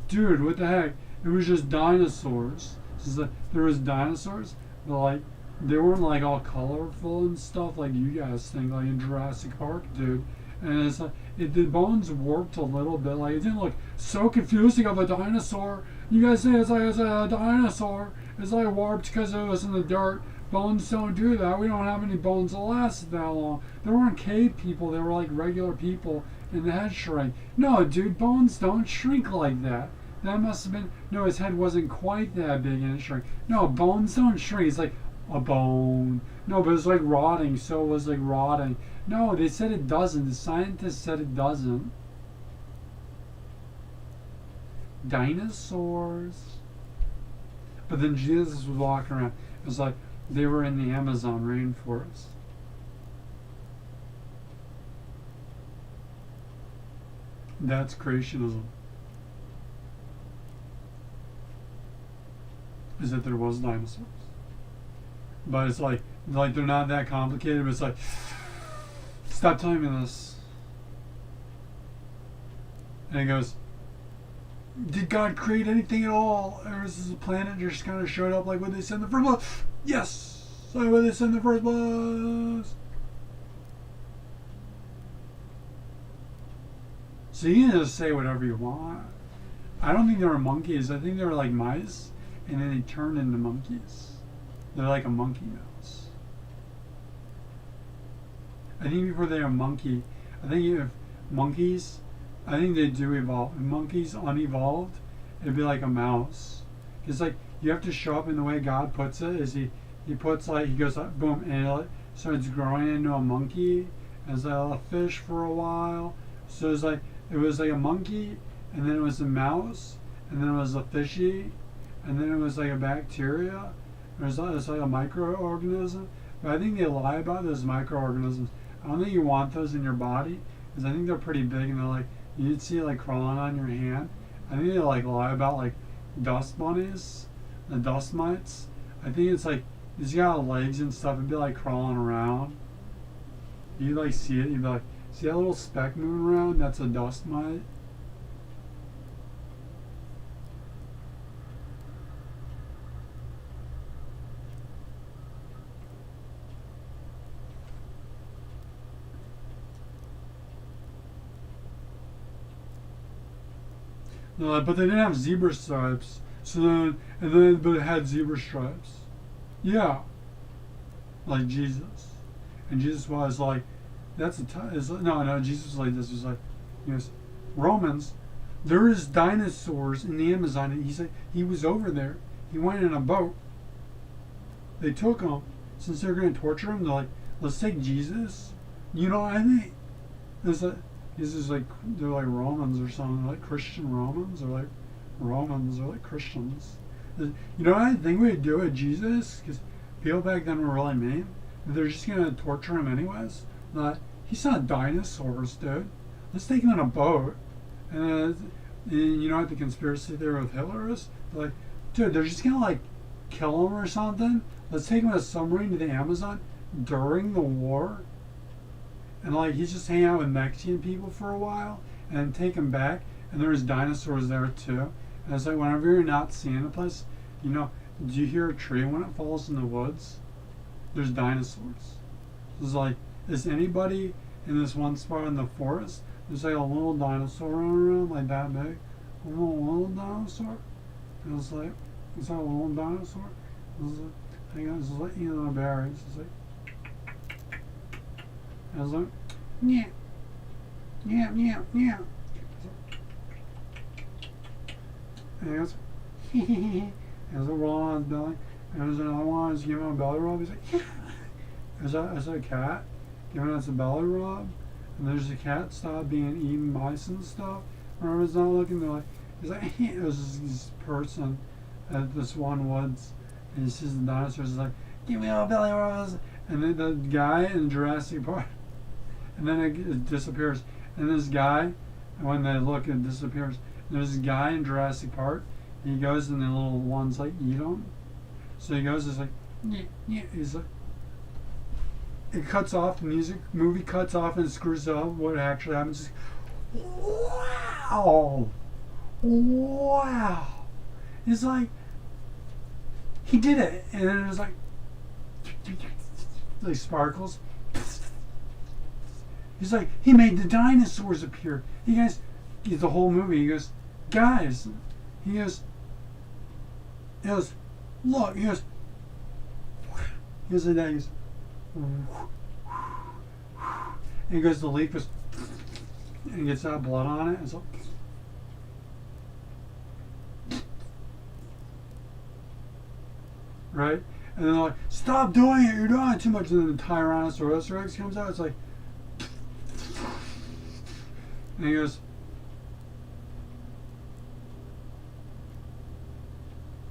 Dude, what the heck? It was just dinosaurs. There was dinosaurs, but like they weren't like all colorful and stuff like you guys think, like in Jurassic Park, dude. And it's like the bones warped a little bit. Like it didn't look so confusing of a dinosaur. You guys say it's a dinosaur. It's like warped because it was in the dirt. Bones don't do that. We don't have any bones that last that long. They weren't cave people. They were like regular people, and the head shrank. No, dude, bones don't shrink like that. That must have been... No, his head wasn't quite that big and it shrank. No, bones don't shrink. It's like a bone. No, but it's like rotting, so it was like rotting. No, they said it doesn't. The scientists said it doesn't. Dinosaurs. But then Jesus was walking around. It was like they were in the Amazon rainforest. That's creationism. Is that there was dinosaurs. But it's like they're not that complicated, but it's like, stop telling me this. And he goes, did God create anything at all? Or is this a planet just kind of showed up like what they said in the first place? Yes! Like what they said in the first place. So you can just say whatever you want. I don't think they were monkeys. I think they were like mice. And then they turned into monkeys. They're like a monkey mouse. I think before they're a monkey, I think if monkeys, I think they do evolve. If monkeys unevolved, it'd be like a mouse. It's like you have to show up in the way God puts it. Is he puts like, he goes like boom, and it starts growing into a monkey as a fish for a while. So it's like it was like a monkey, and then it was a mouse, and then it was a fishy, and then it was like a bacteria. It's like a microorganism. But I think they lie about those microorganisms. I don't think you want those in your body, because I think they're pretty big, and they're like, you'd see it like crawling on your hand. I think they like lie about like dust bunnies, the dust mites. I think it's like, it's got legs and stuff, it'd be like crawling around. You like see it, you'd be like, see that little speck moving around? That's a dust mite. No, but they didn't have zebra stripes. So then, but it had zebra stripes. Yeah, like Jesus, and Jesus was like, that's no. Jesus was like this. Was like, he goes, Romans, there is dinosaurs in the Amazon, and he said he was over there. He went in a boat. They took him since they're going to torture him. They're like, let's take Jesus. You know what I mean? It's like, this is like, they're like Romans or something, like Christian Romans, or like Romans, or like Christians. You know what I think we'd do with Jesus? Because people back then were really mean. They're just going to torture him anyways. Like, he's not dinosaurs, dude. Let's take him in a boat. And you know what the conspiracy theory with Hitler is? Like, dude, they're just gonna like kill him or something. Let's take him in a submarine to the Amazon during the war, and like he's just hanging out with Mexican people for a while, and then take him back. And there's dinosaurs there too. And it's like whenever you're not seeing a place, you know, do you hear a tree when it falls in the woods? There's dinosaurs. It's like, is anybody in this one spot in the forest? There's like a little dinosaur running around like that big. A little dinosaur. And it's like a little dinosaur. It's like, hang on, it's like eating the berries. It's like, and it's like, yeah, yeah, yeah, yeah. And he goes, and there's a roll on his belly. And there's another one, just giving him a belly rub. He's like, yeah. There's a cat giving us a belly rub. And there's a cat stop being eaten mice and stuff. Whenever it's not looking, they're like, he's like, it was this person at this one woods. And he sees the dinosaurs. He's like, give me a belly rub. And then the guy in Jurassic Park. And then it disappears. And this guy, when they look, it disappears. There's this guy in Jurassic Park. He goes and the little ones like eat him. So he goes, it's like, yeah, yeah. He's like, it cuts off, the movie cuts off and it screws up. What actually happens is, wow, wow. It's like, he did it. And then it was like sparkles. He's like, he made the dinosaurs appear. He guys, the whole movie, he goes, guys, he goes, look, he goes like that, he goes, and he goes, the leaf goes, and he gets that blood on it, and so, right? And then they're like, stop doing it, you're doing it too much. And then the Tyrannosaurus Rex comes out, it's like, and he goes,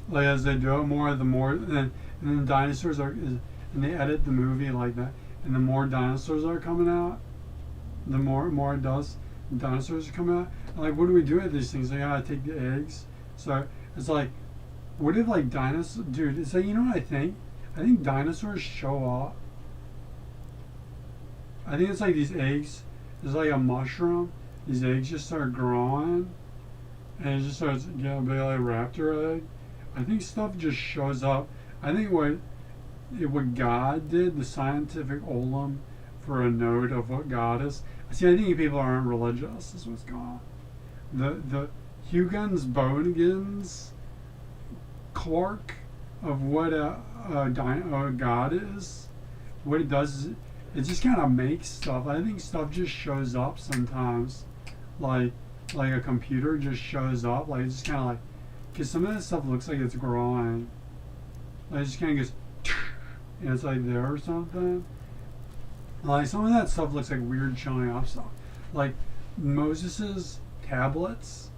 like as they do it more, and then dinosaurs are, and they edit the movie like that, and the more dinosaurs are coming out, the more it does, the dinosaurs are coming out. And like, what do we do with these things? They gotta take the eggs. So it's like, what if like dinosaurs, dude? It's like, you know what I think? I think dinosaurs show up. I think it's like these eggs. It's like a mushroom. These eggs just start growing, and it just starts getting a big like raptor egg. I think stuff just shows up. I think what God did, the scientific olim for a note of what God is. See, I think people aren't religious. Is what's going on. The Huygens Bodens Clark of what a God is. What it does is it just kind of makes stuff. I think stuff just shows up sometimes, like a computer just shows up. Like it's just kind of like. Because some of that stuff looks like it's growing. Like it just kind of goes, and it's like there or something. Like some of that stuff looks like weird showing up stuff. Like Moses's tablets,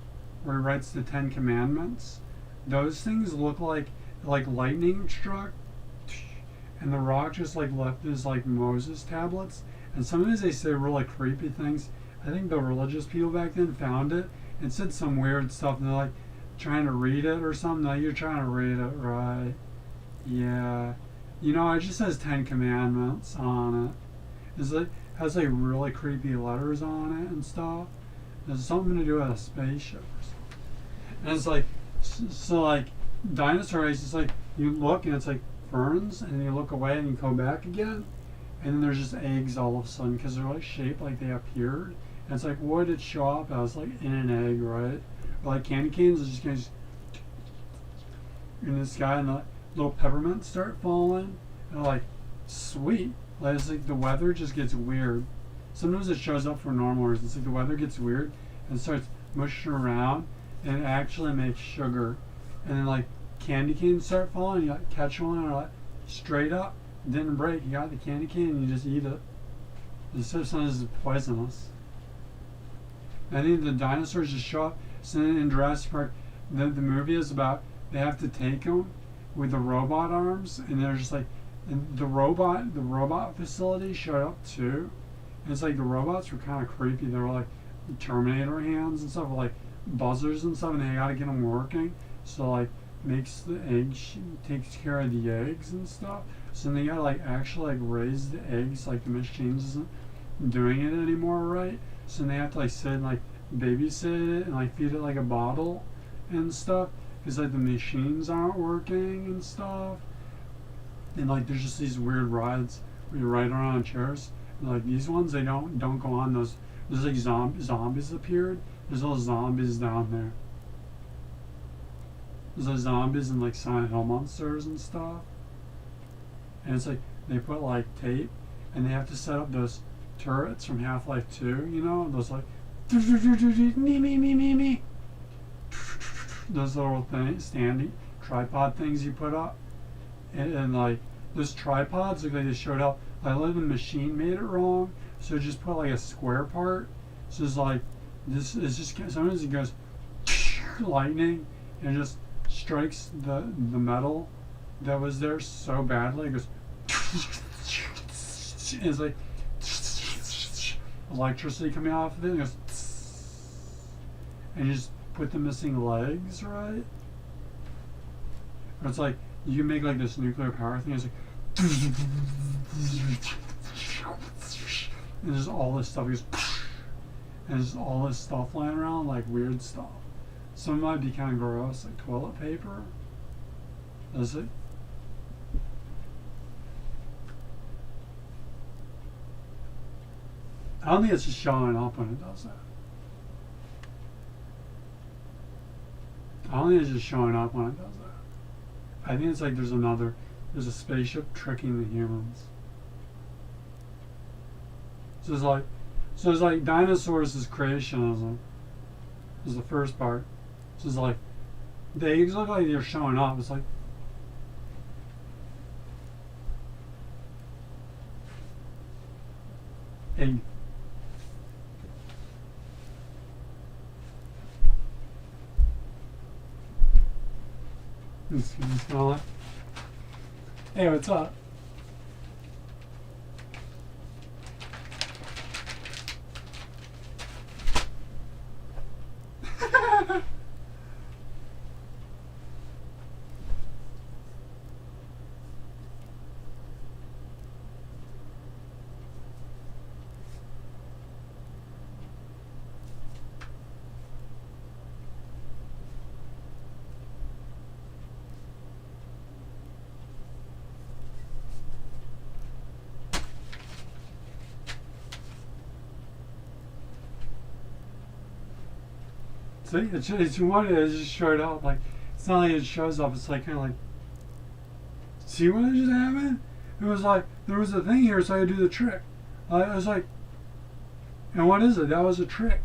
where he writes the 10 Commandments. Those things look like lightning struck, and the rock just like left his like Moses tablets. And sometimes they say really creepy things. I think the religious people back then found it and said some weird stuff, and they're like, trying to read it or something. No, you're trying to read it, right? Yeah. You know, it just says 10 Commandments on it. It's like, has like really creepy letters on it and stuff. There's something to do with a spaceship or something. And it's like, so like, dinosaur eggs, it's like, you look and it's like ferns, and then you look away and you go back again, and then there's just eggs all of a sudden, because they're like shaped like they appeared. And it's like, what did it show up as? Like in an egg, right? Or like candy canes, it's just kind of in the sky, and the little peppermints start falling, and like, sweet. Like it's like the weather just gets weird. Sometimes it shows up for normal reasons. It's like the weather gets weird and starts mushing around, and it actually makes sugar. And then like candy canes start falling, you like catch one, and like straight up, didn't break. You got the candy cane and you just eat it. Sometimes it's poisonous. I think the dinosaurs just show up. So in Jurassic Park, the movie is about they have to take them with the robot arms, and they're just like, and the robot facility showed up too. And it's like the robots were kind of creepy. They were like Terminator hands and stuff, with like buzzers and stuff, and they got to get them working. So like makes the eggs, takes care of the eggs and stuff. So they gotta like actually like raise the eggs, like the machines isn't doing it anymore, right? So they have to like sit and like babysit it and like feed it like a bottle and stuff, because like the machines aren't working and stuff. And like there's just these weird rides where you ride around on chairs. And, like these ones, they don't go on those. There's like zombies appeared. There's little zombies down there. There's like zombies and like Silent Hill monsters and stuff. And it's like they put like tape, and they have to set up those turrets from Half-Life 2. You know, those like me. Those little things, standing tripod things you put up, and like those tripods look like they showed up. I like the machine made it wrong, so it just put like a square part. So it's like this is just sometimes it goes lightning and it just strikes the metal that was there so badly. It goes it's like electricity coming off of it. And it goes and you just put the missing legs right. Or it's like you can make like this nuclear power thing. It's like and there's all this stuff goes and there's all this stuff lying around, like weird stuff. Some might be kind of gross, like toilet paper. Is it? I don't think it's just showing up when it does that. I don't think it's just showing up when it does that. I think it's like there's a spaceship tricking the humans. So it's like dinosaurs is creationism is the first part. So it's like the eggs look like they're showing up. It's like egg. Smell it. Hey, what's up? See, it's one it just showed up. Like it's not like it shows up. It's like kind of like, see what just happened? It was like there was a thing here, so I could do the trick. I was like, and what is it? That was a trick.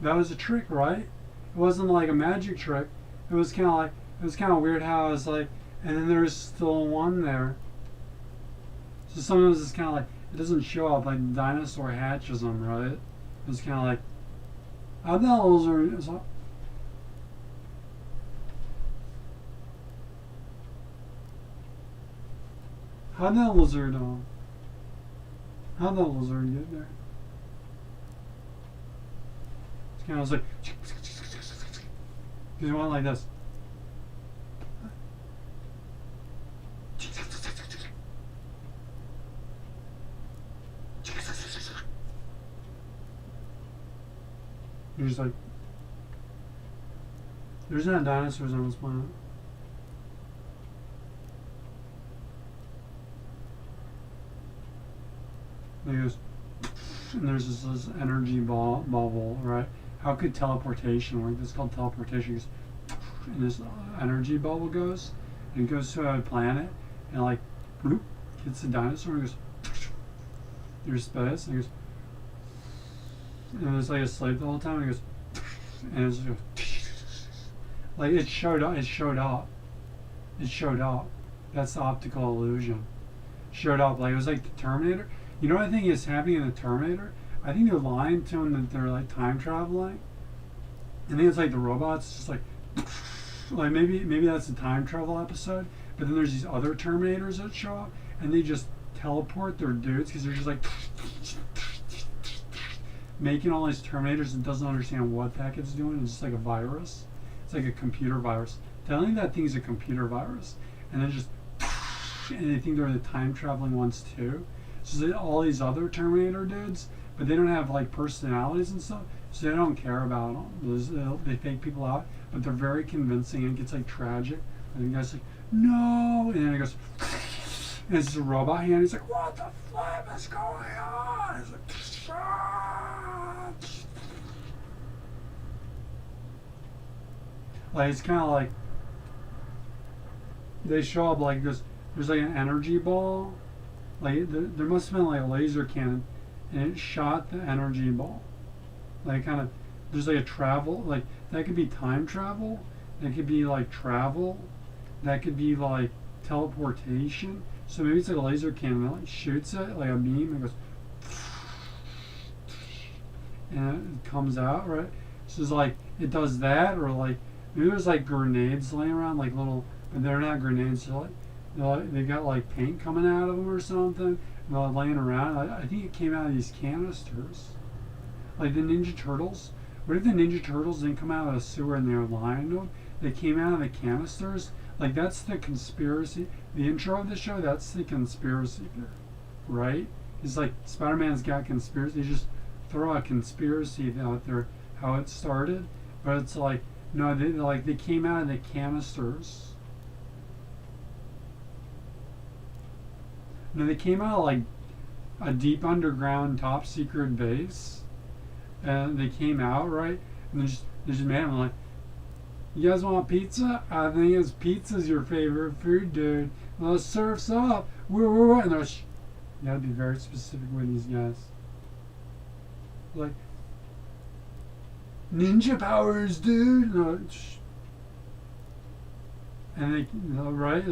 That was a trick, right? It wasn't like a magic trick. It was kind of like it was kind of weird how I was like, and then there's still one there. So sometimes it's kind of like it doesn't show up. Like the dinosaur hatches them, right? It's kind of like. How the hell is there? How the hell is there though? How the hell is there get there? It's kind of like you want like this. You're just like, there's not dinosaurs on this planet. And there's this energy bubble, right? How could teleportation work? This is called teleportation. And this energy bubble goes, and it goes to a planet, and like, whoop, hits the dinosaur, and goes, there's space, and it goes, and it's like asleep the whole time. And it goes, and it's just, like it showed up. It showed up. It showed up. That's the optical illusion. Showed up like it was like the Terminator. You know what I think is happening in the Terminator? I think they're lying to him that they're like time traveling. I think it's like the robots just like maybe that's the time travel episode. But then there's these other Terminators that show up and they just teleport their dudes because they're just like making all these Terminators and doesn't understand what the heck it's doing. It's just like a virus. It's like a computer virus. They think that thing's a computer virus, and then just and they think they're the time traveling ones too. So all these other Terminator dudes, but they don't have like personalities and stuff, so they don't care about them. They fake people out, but they're very convincing, and it gets like tragic. And the guy's like, no, and then it goes, and it's just a robot hand. He's like, what the flip is going on? He's like, like it's kind of like they show up like this. There's like an energy ball, like there must have been like a laser cannon, and it shot the energy ball. Like kind of, there's like a travel, like that could be time travel, that could be like travel, that could be like teleportation. So maybe it's like a laser cannon that like shoots it like a beam and goes, and it comes out, right? So it's like it does that, or like maybe there's like grenades laying around, like little, but they're not grenades. They got like paint coming out of them or something, and they're laying around. I think it came out of these canisters, like the Ninja Turtles. What if the Ninja Turtles didn't come out of a sewer and they were lying to them? They came out of the canisters. Like that's the conspiracy. The intro of the show, that's the conspiracy theory, right? It's like Spider-Man's got conspiracy. They just throw a conspiracy out there how it started, but it's like no, they came out of the canisters. No, they came out of like a deep underground top secret base, and they came out, right, and they just made them like, you guys want pizza? I think it's pizza's your favorite food, dude. Well, surf's up. And they're you gotta be very specific with these guys. Like, ninja powers, dude. No, and they, right?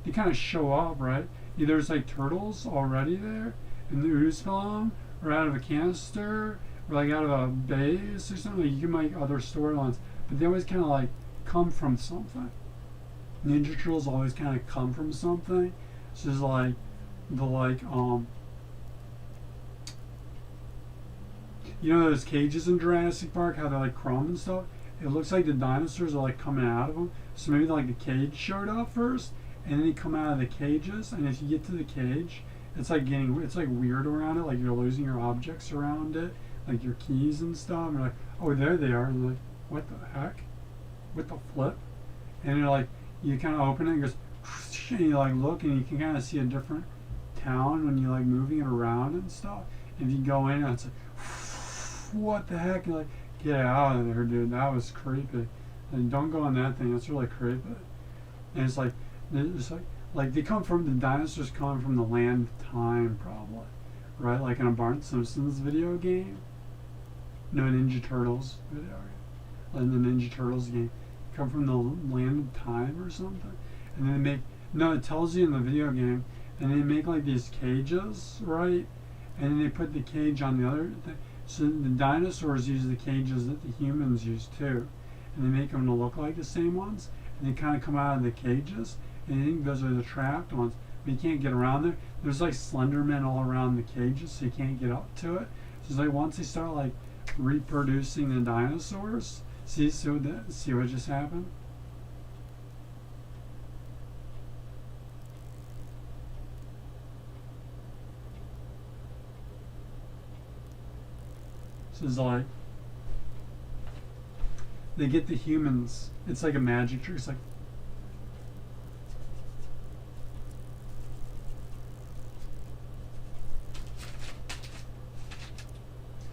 They kind of show up, right? Either it's like turtles already there, and the ooze fell on them, or out of a canister, or like out of a base or something. Like you can make other storylines, but they always kind of like come from something. Ninja Turtles always kind of come from something. So it's like you know those cages in Jurassic Park, how they're like chrome and stuff? It looks like the dinosaurs are like coming out of them. So maybe like the cage showed up first, and then they come out of the cages, and if you get to the cage, it's like weird around it, like you're losing your objects around it, like your keys and stuff. And you're like, oh, there they are. And you're like, what the heck? What the flip? And you're like, you kind of open it, and it goes, and you like look, and you can kind of see a different town when you're like moving it around and stuff. If you go in, and it's like, what the heck? You're like, get out of there, dude. That was creepy. And don't go on that thing. It's really creepy. And it's like they come from, the dinosaurs come from the land of time, probably, right? Like in a Bart Simpsons video game. No, Ninja Turtles video game. Like in the Ninja Turtles game, come from the land of time or something. And then they make, no, it tells you in the video game, and they make like these cages, right? And then they put the cage on the other thing. So the dinosaurs use the cages that the humans use too, and they make them to look like the same ones, and they kind of come out of the cages, and I think those are the trapped ones, but you can't get around there. There's like Slendermen all around the cages, so you can't get up to it. So it's like once they start like reproducing the dinosaurs, see what just happened? Is like they get the humans. It's like a magic trick. It's like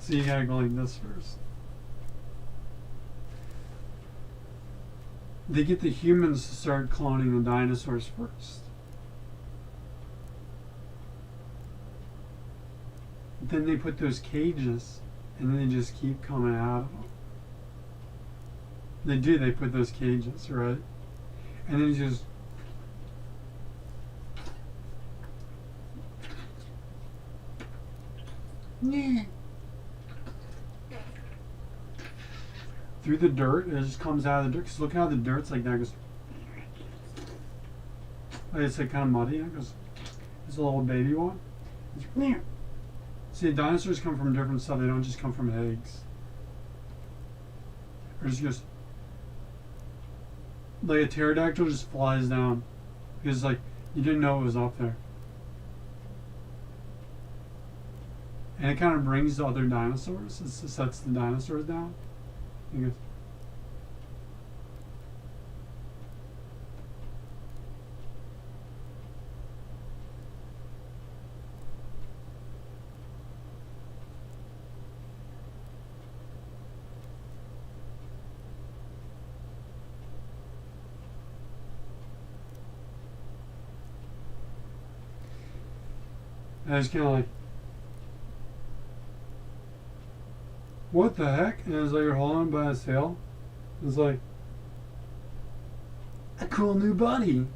so you gotta go like this first. They get the humans to start cloning the dinosaurs first. Then they put those cages, and then they just keep coming out of them. They put those cages, right? And then just through the dirt, it just comes out of the dirt. Cause look how the dirt's like that. It goes, like it's like kind of muddy. It goes, it's a little baby one. See, dinosaurs come from different stuff. They don't just come from eggs. Or just goes, like a pterodactyl just flies down because like you didn't know it was up there, and it kind of brings the other dinosaurs. It sets the dinosaurs down. He goes, and it's kind of like, what the heck? And it's like you're holding him by his tail. It's like, a cool new buddy.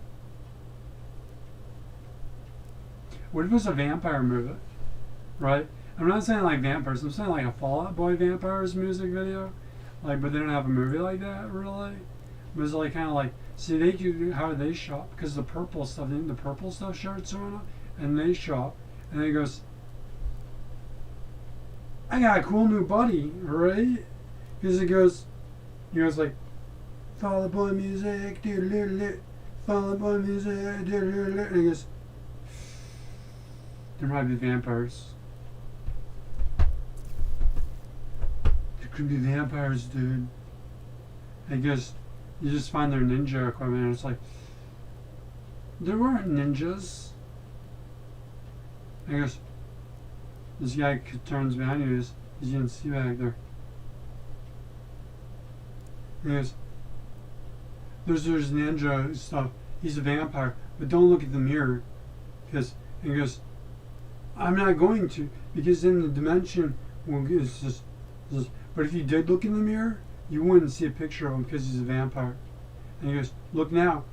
What if it was a vampire movie, right? I'm not saying like vampires. I'm saying like a Fall Out Boy vampires music video, like, but they don't have a movie like that really. But it's like kind of like, see, they do how do they shop? Because the purple stuff, the purple stuff starts showing up, and they shop, and then he goes, I got a cool new buddy, right? Because he goes like, Fall Out Boy music, Fall Out Boy music, and he goes, there might be vampires. There could be vampires, dude. I guess you just find their ninja equipment and it's like, there weren't ninjas. I guess this guy turns behind you, you can see back there. He goes, there's ninja stuff. He's a vampire, but don't look at the mirror. Because he goes, I'm not going to, because in the dimension, it's just, but if you did look in the mirror, you wouldn't see a picture of him because he's a vampire. And he goes, look now.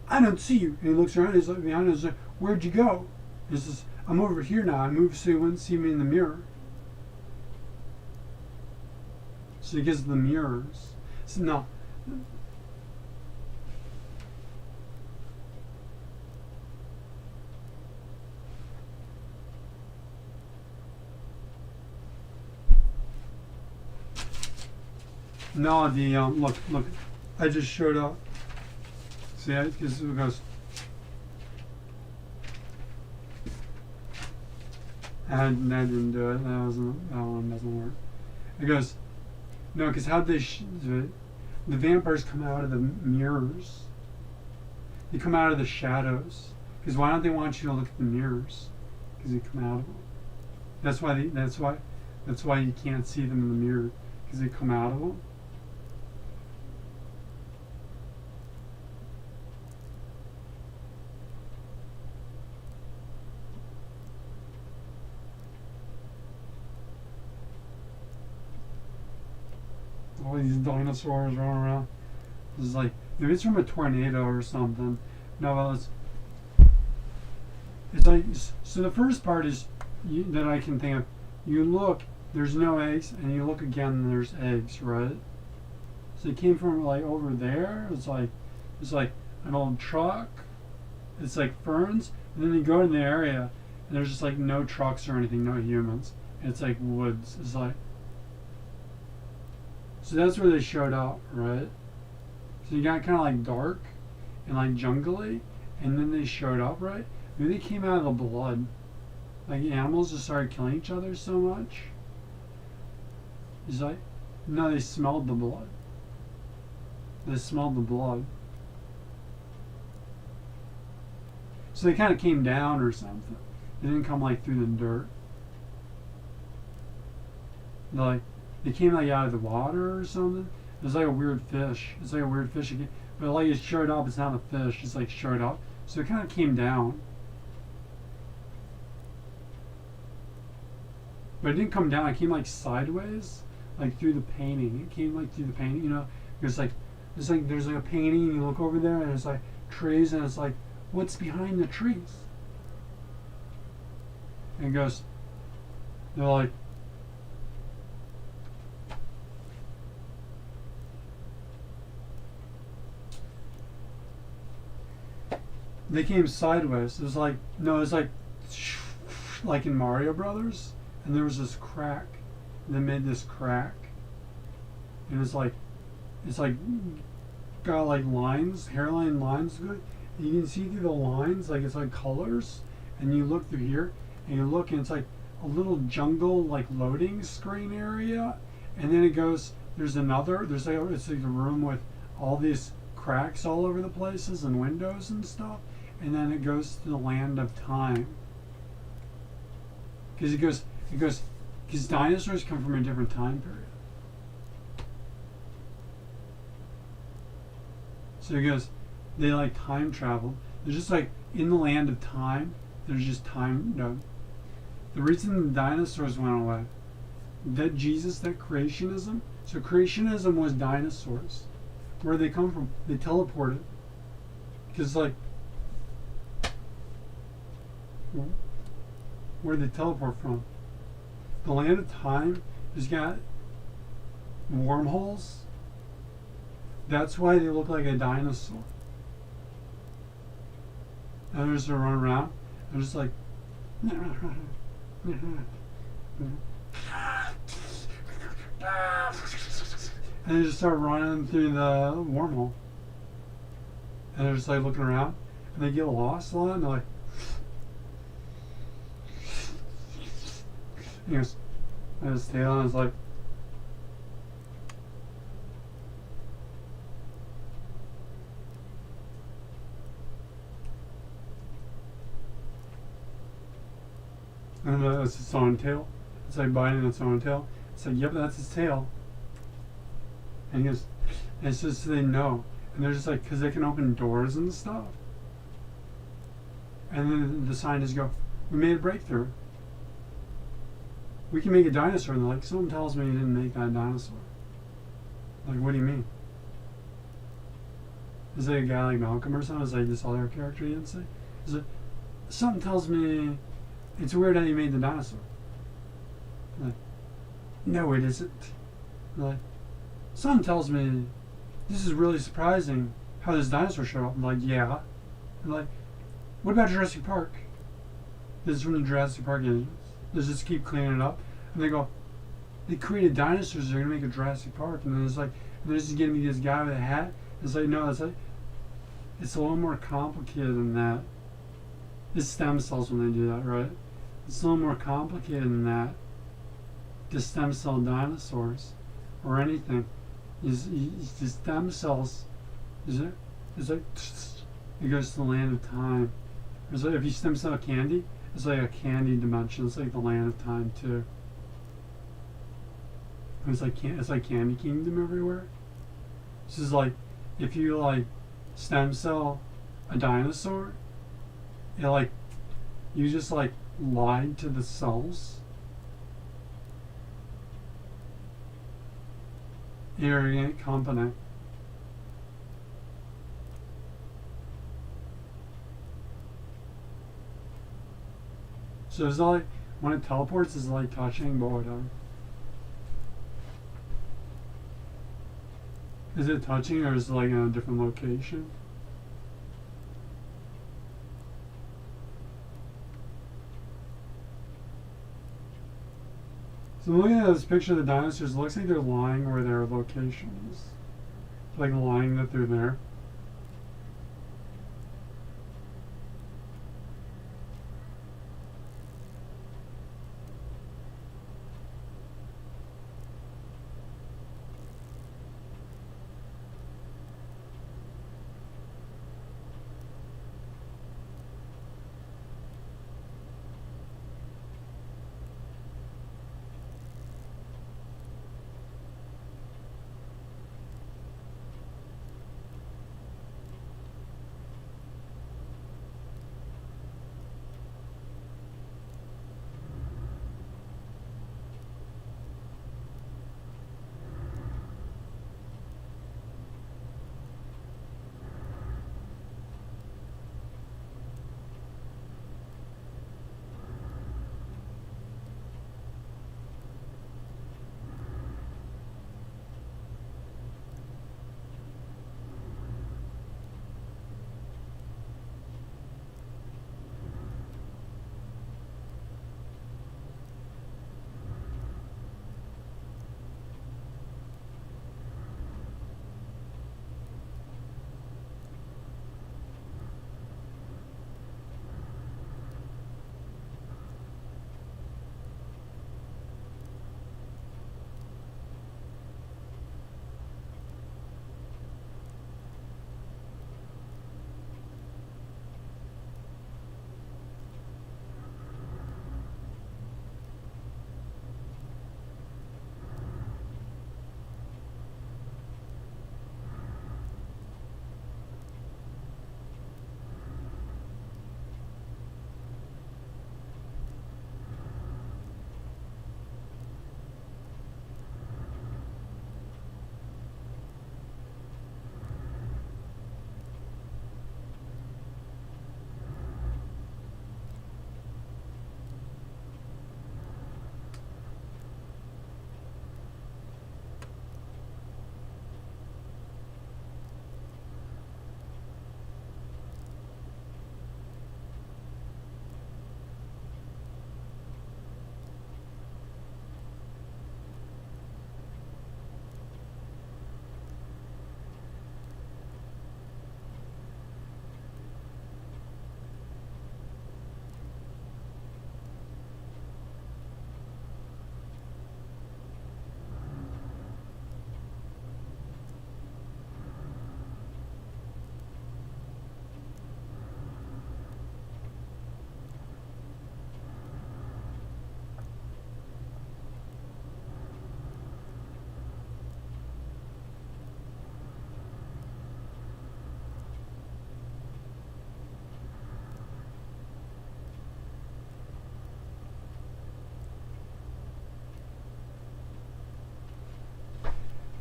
I don't see you. And he looks around, he's like behind him, he's like, where'd you go? He says, I'm over here now. I moved so you wouldn't see me in the mirror. So he gives the mirrors. So no. No, the look, I just showed up. See, because it goes. That didn't do it. That one doesn't work. It goes. No, because how they do it? The vampires come out of the mirrors. They come out of the shadows. Because why don't they want you to look at the mirrors? Because they come out of them. That's why you can't see them in the mirror. Because they come out of them. All these dinosaurs running around. It's like, maybe it's from a tornado or something. No, well, it's like, so the first part is that I can think of, you look, there's no eggs, and you look again, and there's eggs, right? So it came from like over there. It's like an old truck. It's like ferns, and then you go in the area, and there's just like no trucks or anything, no humans. It's like woods. It's like, so that's where they showed up, right? So you got kind of like dark and like jungly, and then they showed up, right? Maybe they came out of the blood. Like animals just started killing each other so much. It's like, no, they smelled the blood. They smelled the blood. So they kind of came down or something. They didn't come like through the dirt. Like, they came like out of the water or something. It was like a weird fish. It's like a weird fish again. But like it showed up, it's not a fish. It's like showed up. So it kind of came down. But it didn't come down. It came like sideways, like through the painting. It came like through the painting, you know. It's like there's like a painting, and you look over there, and it's like trees, and it's like, what's behind the trees? And it goes, they're like, they came sideways. It was like, no, it was like in Mario Brothers, and there was this crack. They made this crack, and it's like got like lines, hairline lines. You can see through the lines, like it's like colors. And you look through here, and you look, and it's like a little jungle, like loading screen area. And then it goes. There's another. There's like it's like a room with all these cracks all over the places and windows and stuff. And then it goes to the land of time. Because because dinosaurs come from a different time period. So it goes, they like time travel. They're just like in the land of time. There's just time. No, the reason the dinosaurs went away, that Jesus, that creationism. So creationism was dinosaurs. Where they come from? They teleported. Because like, where they teleport from? The land of time has got wormholes. That's why they look like a dinosaur. And they're just run around. They're just like, and they just start running through the wormhole. And they're just like looking around. And they get lost a lot. And they're like, he goes, and his tail, and it's like, and that's its own tail. It's like biting its own tail. It's like, yep, that's its tail. And he goes, and it's just so they know. And they're just like, because they can open doors and stuff. And then the scientists go, we made a breakthrough. We can make a dinosaur. And they're like, someone tells me you didn't make that dinosaur. Like, what do you mean? Is it a guy like Malcolm or something? Is it like this other character you didn't say? Is it, something tells me it's weird how you made the dinosaur. Like, no, it isn't. Like, something tells me this is really surprising how this dinosaur showed up. I'm like, yeah. I'm like, what about Jurassic Park? This is from the Jurassic Park images. They just keep cleaning it up. And they go, they created dinosaurs, they're going to make a Jurassic Park. And then it's like, and there's just going to be this guy with a hat. It's like, no, it's like, it's a little more complicated than that. It's stem cells when they do that, right? It's a little more complicated than that. The stem cell dinosaurs or anything. The stem cells, is it? It's like, it goes to the land of time. It's like if you stem cell candy, it's like a candy dimension. It's like the land of time too. It's like Candy Kingdom everywhere. This is like if you like stem cell a dinosaur, it like you just like lied to the cells. Arrogant company. So it's not like when it teleports, it's like touching, but whatever. Is it touching or is it like in a different location? So looking at this picture of the dinosaurs, it looks like they're lying where their location is. Like lying that they're there.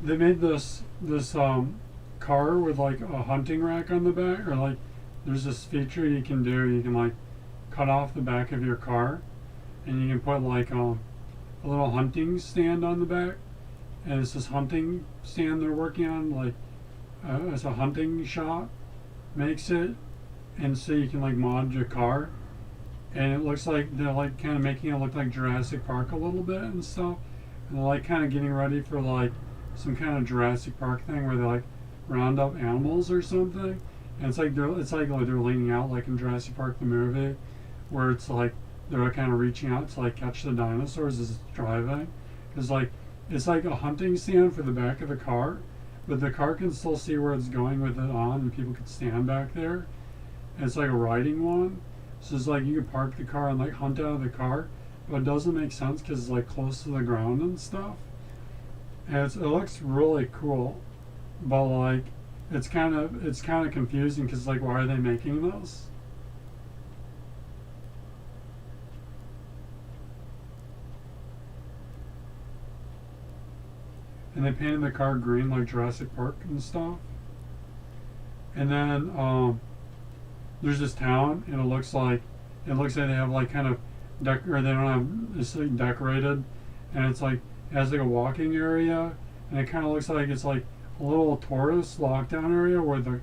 they made this car with like a hunting rack on the back, or like there's this feature you can do. You can like cut off the back of your car, and you can put like a little hunting stand on the back, and it's this hunting stand they're working on, like as a hunting shop makes it, and so you can like mod your car, and it looks like they're like kind of making it look like Jurassic Park a little bit and stuff, and they're like kind of getting ready for like some kind of Jurassic Park thing where they like round up animals or something, and it's like they're leaning out like in Jurassic Park the movie, where it's like they're kind of reaching out to like catch the dinosaurs as it's driving, because like it's like a hunting stand for the back of the car, but the car can still see where it's going with it on, and people can stand back there. And it's like a riding one, so it's like you could park the car and like hunt out of the car, but it doesn't make sense because it's like close to the ground and stuff. And it looks really cool, but like it's kind of confusing because like why are they making this? And they painted the car green like Jurassic Park and stuff. And then there's this town, and it looks like they have like kind of or they don't have it's like decorated, and it's like it has like a walking area, and it kind of looks like it's like a little tourist lockdown area where the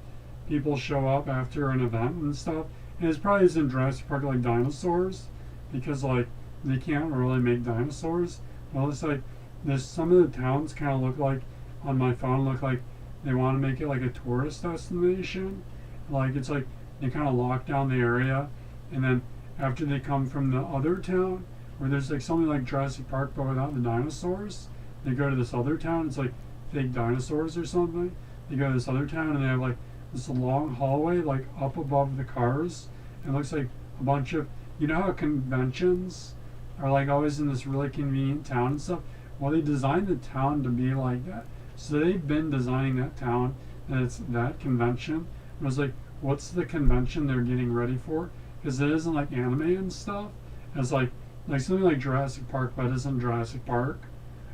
people show up after an event and stuff. And it's probably in Jurassic Park like dinosaurs, because like they can't really make dinosaurs. Well, it's like there's some of the towns kind of look like on my phone look like they want to make it like a tourist destination. Like it's like they kind of lock down the area, and then after they come from the other town where there's like something like Jurassic Park but without the dinosaurs, they go to this other town. It's like fake dinosaurs or something. They go to this other town and they have like this long hallway like up above the cars, and it looks like a bunch of, you know how conventions are like always in this really convenient town and stuff. Well, they designed the town to be like that. So they've been designing that town, and it's that convention. It was like, what's the convention they're getting ready for? Because it isn't like anime and stuff. It's like something like Jurassic Park, but it isn't Jurassic Park,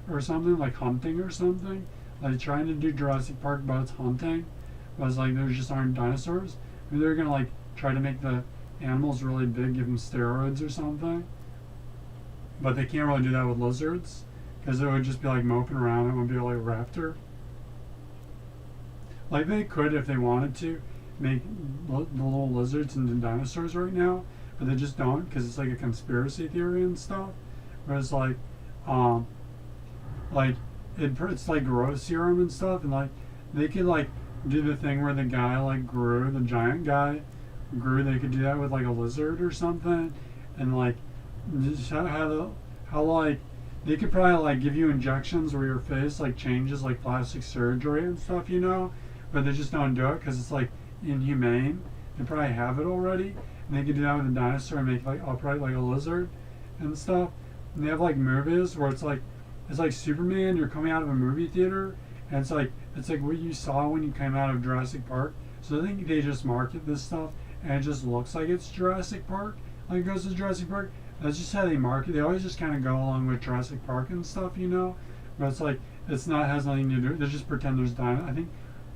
or something like hunting or something. Like trying to do Jurassic Park, but it's hunting. But it's like there just aren't dinosaurs. Maybe they're gonna like try to make the animals really big, give them steroids or something. But they can't really do that with lizards, because it would just be like moping around. It would be like a raptor. Like they could, if they wanted to, make the little lizards into dinosaurs right now, but they just don't, because it's like a conspiracy theory and stuff. Whereas like it's like growth serum and stuff, and like they could like do the thing where the guy like grew, the giant guy grew. They could do that with like a lizard or something, and like just how like they could probably like give you injections where your face like changes like plastic surgery and stuff, you know, but they just don't do it because it's like inhumane. They probably have it already, and they could do that with a dinosaur and make it like upright like a lizard and stuff. And they have like movies where it's like Superman. You're coming out of a movie theater, and it's like what you saw when you came out of Jurassic Park. So I think they just market this stuff, and it just looks like it's Jurassic Park. Like it goes to Jurassic Park. That's just how they market. They always just kind of go along with Jurassic Park and stuff, you know. But it's like it's not has nothing to do. They just pretend there's I think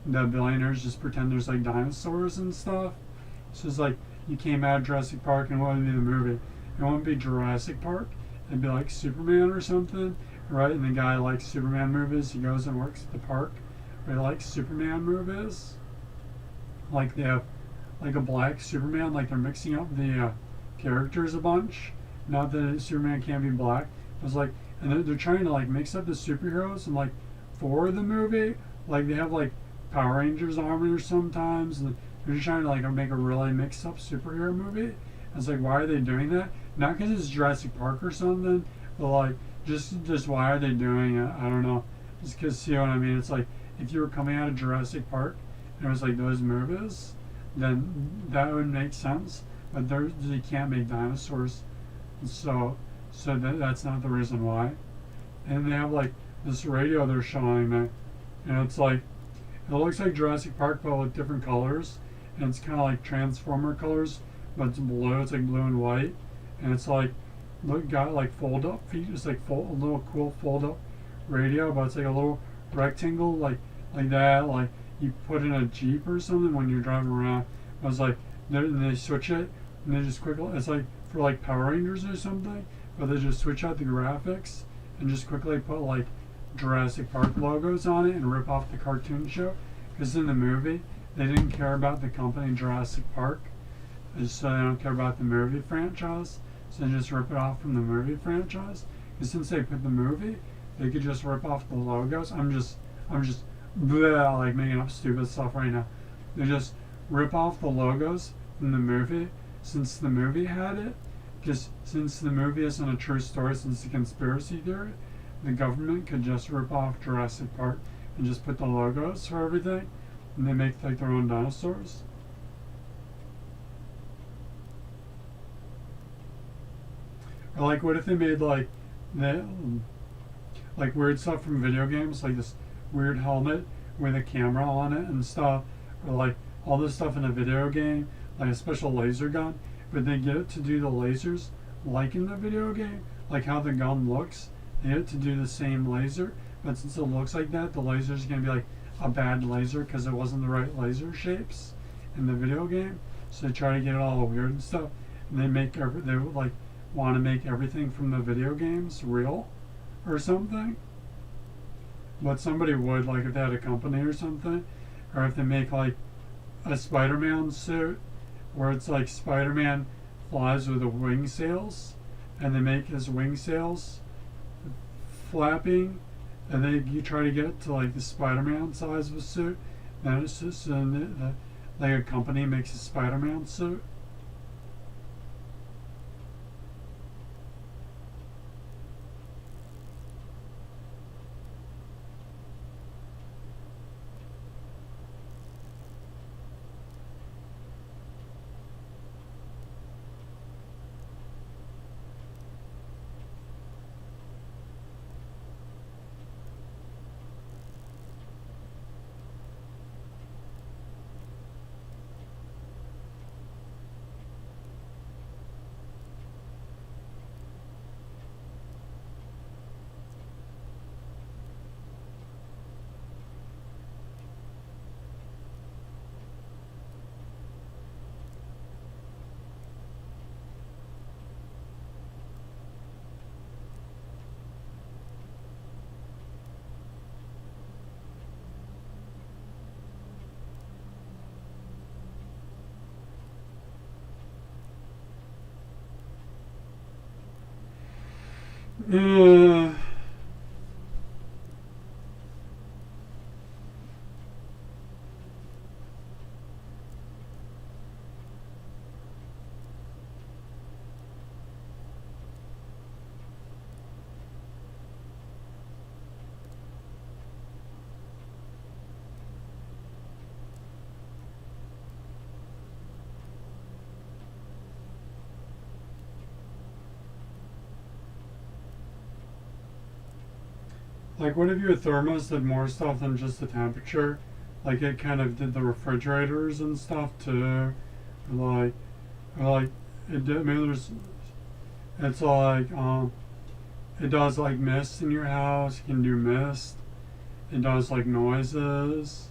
the billionaires just pretend there's like dinosaurs and stuff. So it's like you came out of Jurassic Park, and what would be the movie? It wouldn't be Jurassic Park. It'd be like Superman or something, right? And the guy likes Superman movies. He goes and works at the park where he likes Superman movies. Like they have like a black Superman. Like they're mixing up the characters a bunch. Not that Superman can't be black. It's like, and they're trying to like mix up the superheroes, and like for the movie, like they have like Power Rangers armor sometimes, and they're just trying to like make a really mixed up superhero movie. And it's like, why are they doing that? Not because it's Jurassic Park or something, but like just why are they doing it? I don't know. Just because, see what I mean? It's like if you were coming out of Jurassic Park and it was like those movies, then that would make sense. But they can't make dinosaurs. So that's not the reason why. And they have like this radio they're showing me, and it's like it looks like Jurassic Park but with different colors, and it's kind of like Transformer colors, but it's blue. It's like blue and white, and it's like got like fold up feet. It's like a little cool fold up radio, but it's like a little rectangle like that, like you put in a Jeep or something when you're driving around. I was like, and they switch it, and they just quickly, it's like for like Power Rangers or something, but they just switch out the graphics and just quickly put like Jurassic Park logos on it and rip off the cartoon show. Because in the movie, they didn't care about the company Jurassic Park, and so they don't care about the movie franchise, so they just rip it off from the movie franchise. Because since they put the movie, they could just rip off the logos. I'm just bleh, like making up stupid stuff right now. They just rip off the logos from the movie since the movie had it. Because since the movie isn't a true story, since it's a conspiracy theory, the government could just rip off Jurassic Park and just put the logos for everything, and they make like their own dinosaurs. Or like, what if they made like that, like weird stuff from video games, like this weird helmet with a camera on it and stuff, or like all this stuff in a video game, like a special laser gun, but they get it to do the lasers like in the video game, like how the gun looks. They get it to do the same laser, but since it looks like that, the laser is going to be like a bad laser because it wasn't the right laser shapes in the video game. So they try to get it all weird and stuff, and they like want to make everything from the video games real or something. But somebody would, like if they had a company or something, or if they make like a Spider-Man suit where it's like Spider-Man flies with the wing sails, and they make his wing sails flapping, and then you try to get it to like the Spider-Man size of a suit, then it's just like a company makes a Spider-Man suit. Uh, like, what if your thermos did more stuff than just the temperature? Like, it kind of did the refrigerators and stuff too. Like, like it did. Maybe there's. It's like it does like mist in your house. You can do mist. It does like noises.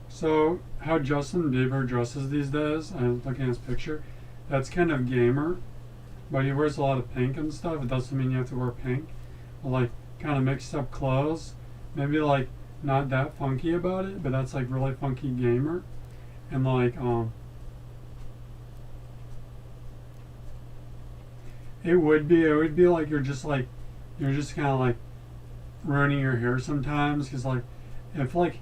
So how Justin Bieber dresses these days, I'm looking at his picture, that's kind of gamer, but he wears a lot of pink and stuff. It doesn't mean you have to wear pink. But like kind of mixed up clothes, maybe like not that funky about it, but that's like really funky gamer. And like it would be like you're just kind of like ruining your hair sometimes, because like if like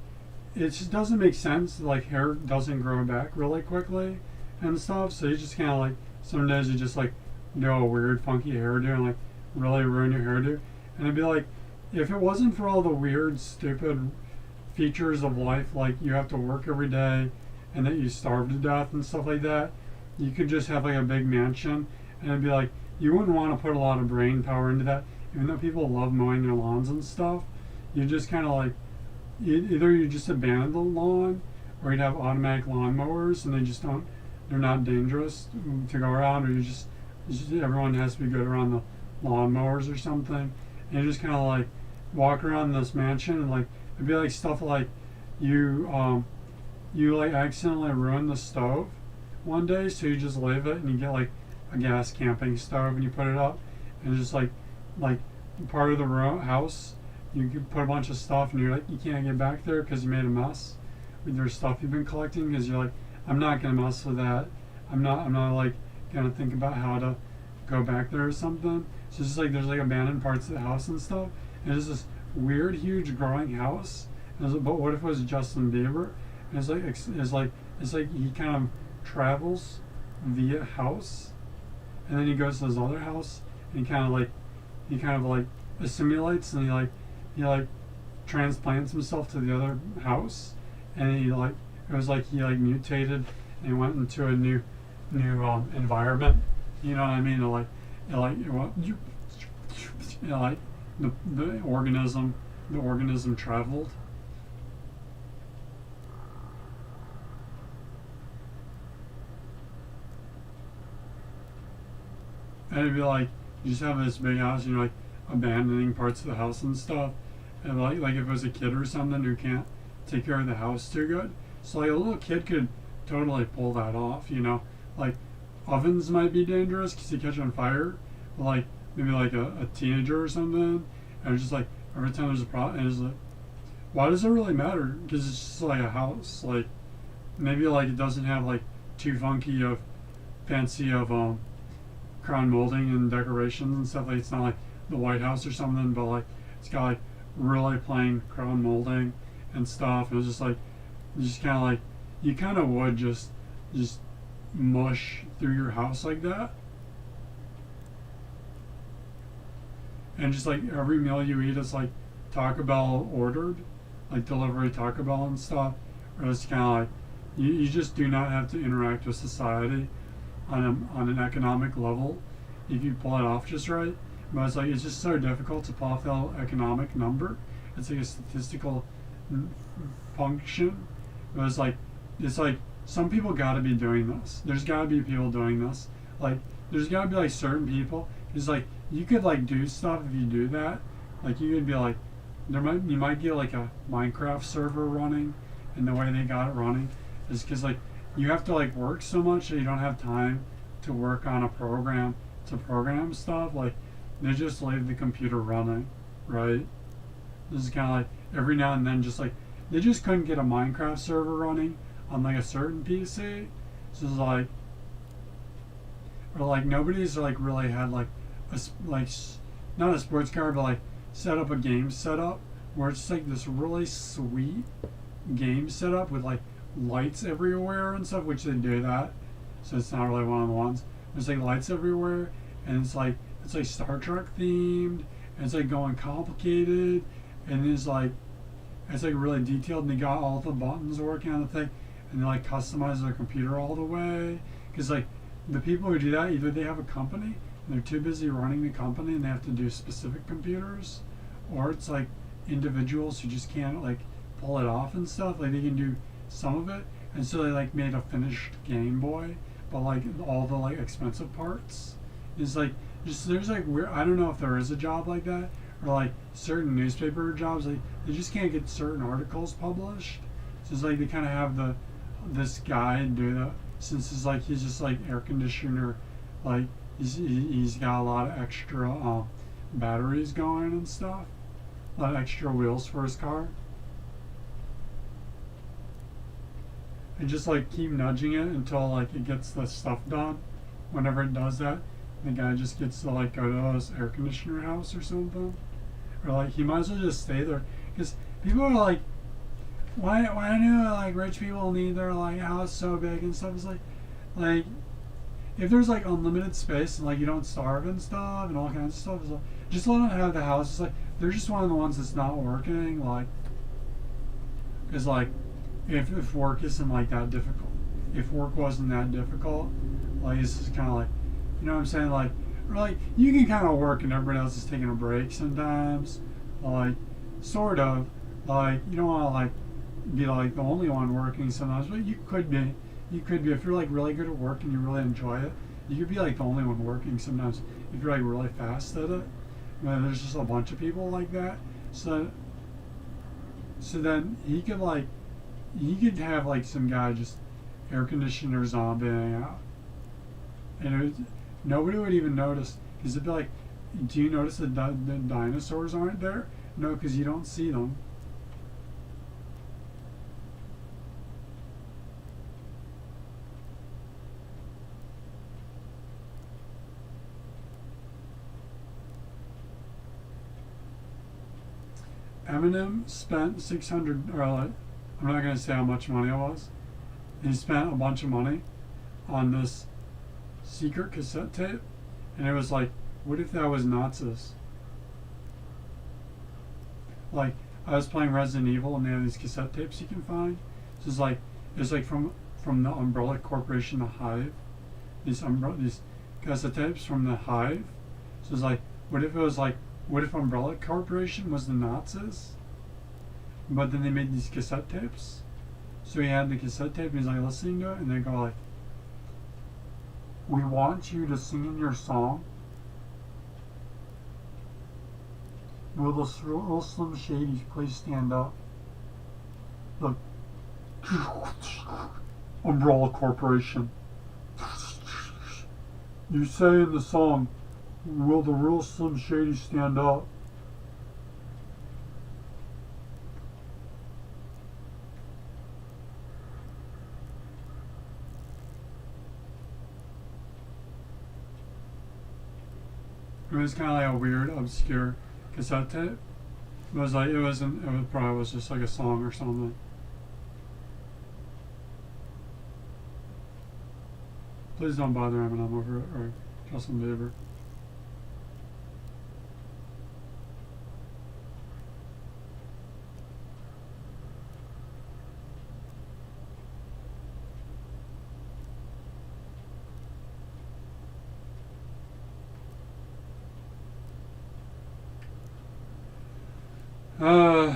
it just doesn't make sense. Like hair doesn't grow back really quickly and stuff. So you just kind of like some days you just like do a weird funky hairdo and like really ruin your hairdo. And it'd be like if it wasn't for all the weird stupid features of life, like you have to work every day and that you starve to death and stuff like that, you could just have like a big mansion, and it'd be like you wouldn't want to put a lot of brain power into that, even though people love mowing their lawns and stuff. You just kind of like either you just abandon the lawn, or you'd have automatic lawn mowers, and they just don't. They're not dangerous to go around, or you just everyone has to be good around the lawn mowers or something. And you just kind of like walk around this mansion, and like it'd be like stuff like you like accidentally ruin the stove one day, so you just leave it and you get like a gas camping stove and you put it up, and it's just like part of the house. You could put a bunch of stuff, and you're like you can't get back there because you made a mess with your stuff you've been collecting, because you're like I'm not gonna mess with that. I'm not like gonna think about how to go back there or something. So it's just like there's like abandoned parts of the house and stuff. And it's this weird, huge growing house. And it's like, but what if it was Justin Bieber? And it's like he kind of travels via house, and then he goes to his other house, and he kind of like assimilates, and he transplants himself to the other house, and it was like he like mutated and went into a new environment. You know what I mean? Like the organism traveled. And it'd be like you just have this big house, and you're like abandoning parts of the house and stuff. And like if it was a kid or something who can't take care of the house too good, so like a little kid could totally pull that off. Like ovens might be dangerous because you catch on fire. But like maybe like a teenager or something, and it's just like every time there's a problem, and it's like, why does it really matter? Because it's just like a house. Like maybe like it doesn't have like too fancy of crown molding and decorations and stuff. Like it's not like the White House or something, but like it's got like really plain crown molding and stuff. And it's just like you kind of would just mush through your house like that. And just like every meal you eat is like Taco Bell ordered, like delivery Taco Bell and stuff. Or it's kind of like you just do not have to interact with society on an economic level if you pull it off just right. But it's just so difficult to pull off that economic number. It's like a statistical function. But it's like some people got to be doing this. There's got to be people doing this. Like there's got to be like certain people. It's like you could like do stuff if you do that. Like you could be like you might get like a Minecraft server running, and the way they got it running is because like you have to like work so much that you don't have time to work on a program to program stuff. Like they just leave the computer running, right? This is kind of like every now and then, just like they just couldn't get a Minecraft server running on like a certain PC. So it's like, or like nobody's like really had like not a sports car, but like set up a game setup where it's like this really sweet game setup with like lights everywhere and stuff, which they do that. So it's not really one of the ones. There's like lights everywhere, and it's like Star Trek themed, and it's like going complicated, and it's like really detailed, and they got all the buttons working on the thing, and they like customize their computer all the way. Because like the people who do that, either they have a company and they're too busy running the company and they have to do specific computers, or it's like individuals who just can't like pull it off and stuff. Like they can do some of it, and so they like made a finished Game Boy, but like all the like expensive parts is like just there's like weird. I don't know if there is a job like that, or like certain newspaper jobs, like they just can't get certain articles published. So it's like they kind of have this guy do that, since it's like he's just like air conditioner, like he's got a lot of extra batteries going and stuff, a lot of extra wheels for his car. And just like keep nudging it until like it gets the stuff done. Whenever it does that, the guy just gets to like go to his air conditioner house or something, or like he might as well just stay there, because people are like, why do like rich people need their like house so big and stuff? It's like if there's like unlimited space and like you don't starve and stuff and all kinds of stuff, it's like just let them have the house. It's like they're just one of the ones that's not working. Like, is like if work isn't like that difficult, if work wasn't that difficult, Like it's just kind of like, you know what I'm saying? Like you can kind of work and everybody else is taking a break sometimes. Like, sort of. Like you don't want to like be like the only one working sometimes, but you could be. You could be if you're like really good at work and you really enjoy it. You could be like the only one working sometimes if you're like really fast at it. And there's just a bunch of people like that. So then he could have like some guy just air conditioner zombieing out, and nobody would even notice because it'd be like, do you notice that the dinosaurs aren't there? No, because you don't see them. Eminem spent 600, or like, I'm not going to say how much money it was. He spent a bunch of money on this secret cassette tape, and it was like, what if that was Nazis? Like, I was playing Resident Evil, and they have these cassette tapes you can find. So it's like from the Umbrella Corporation, the Hive. These cassette tapes from the Hive. So it's like, what if it was like, what if Umbrella Corporation was the Nazis? But then they made these cassette tapes. So he had the cassette tape and he's like listening to it, and they go like, we want you to sing in your song. Will the real Slim Shadys please stand up? Look. Umbrella Corporation. You say in the song, will the real Slim Shady stand up? It was kind of like a weird, obscure cassette tape. It was like, it probably was just like a song or something. Please don't bother Eminem over it, or Justin Bieber. Uh,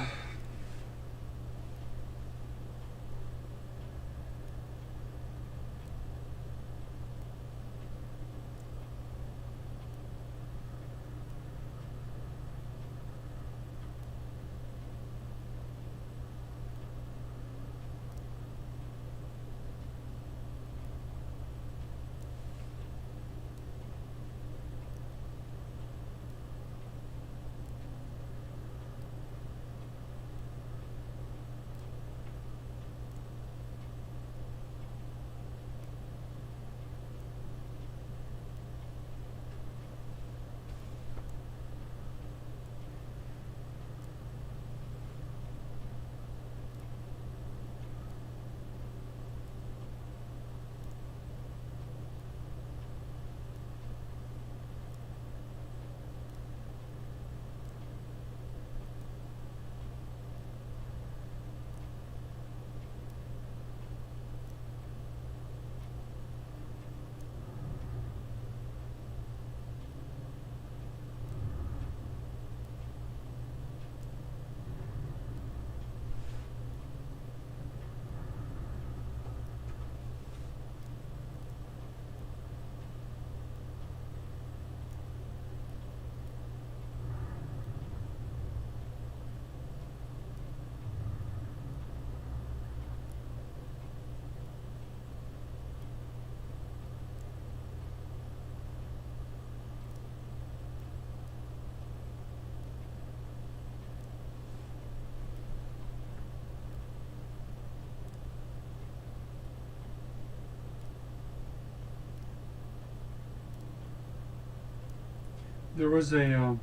there was a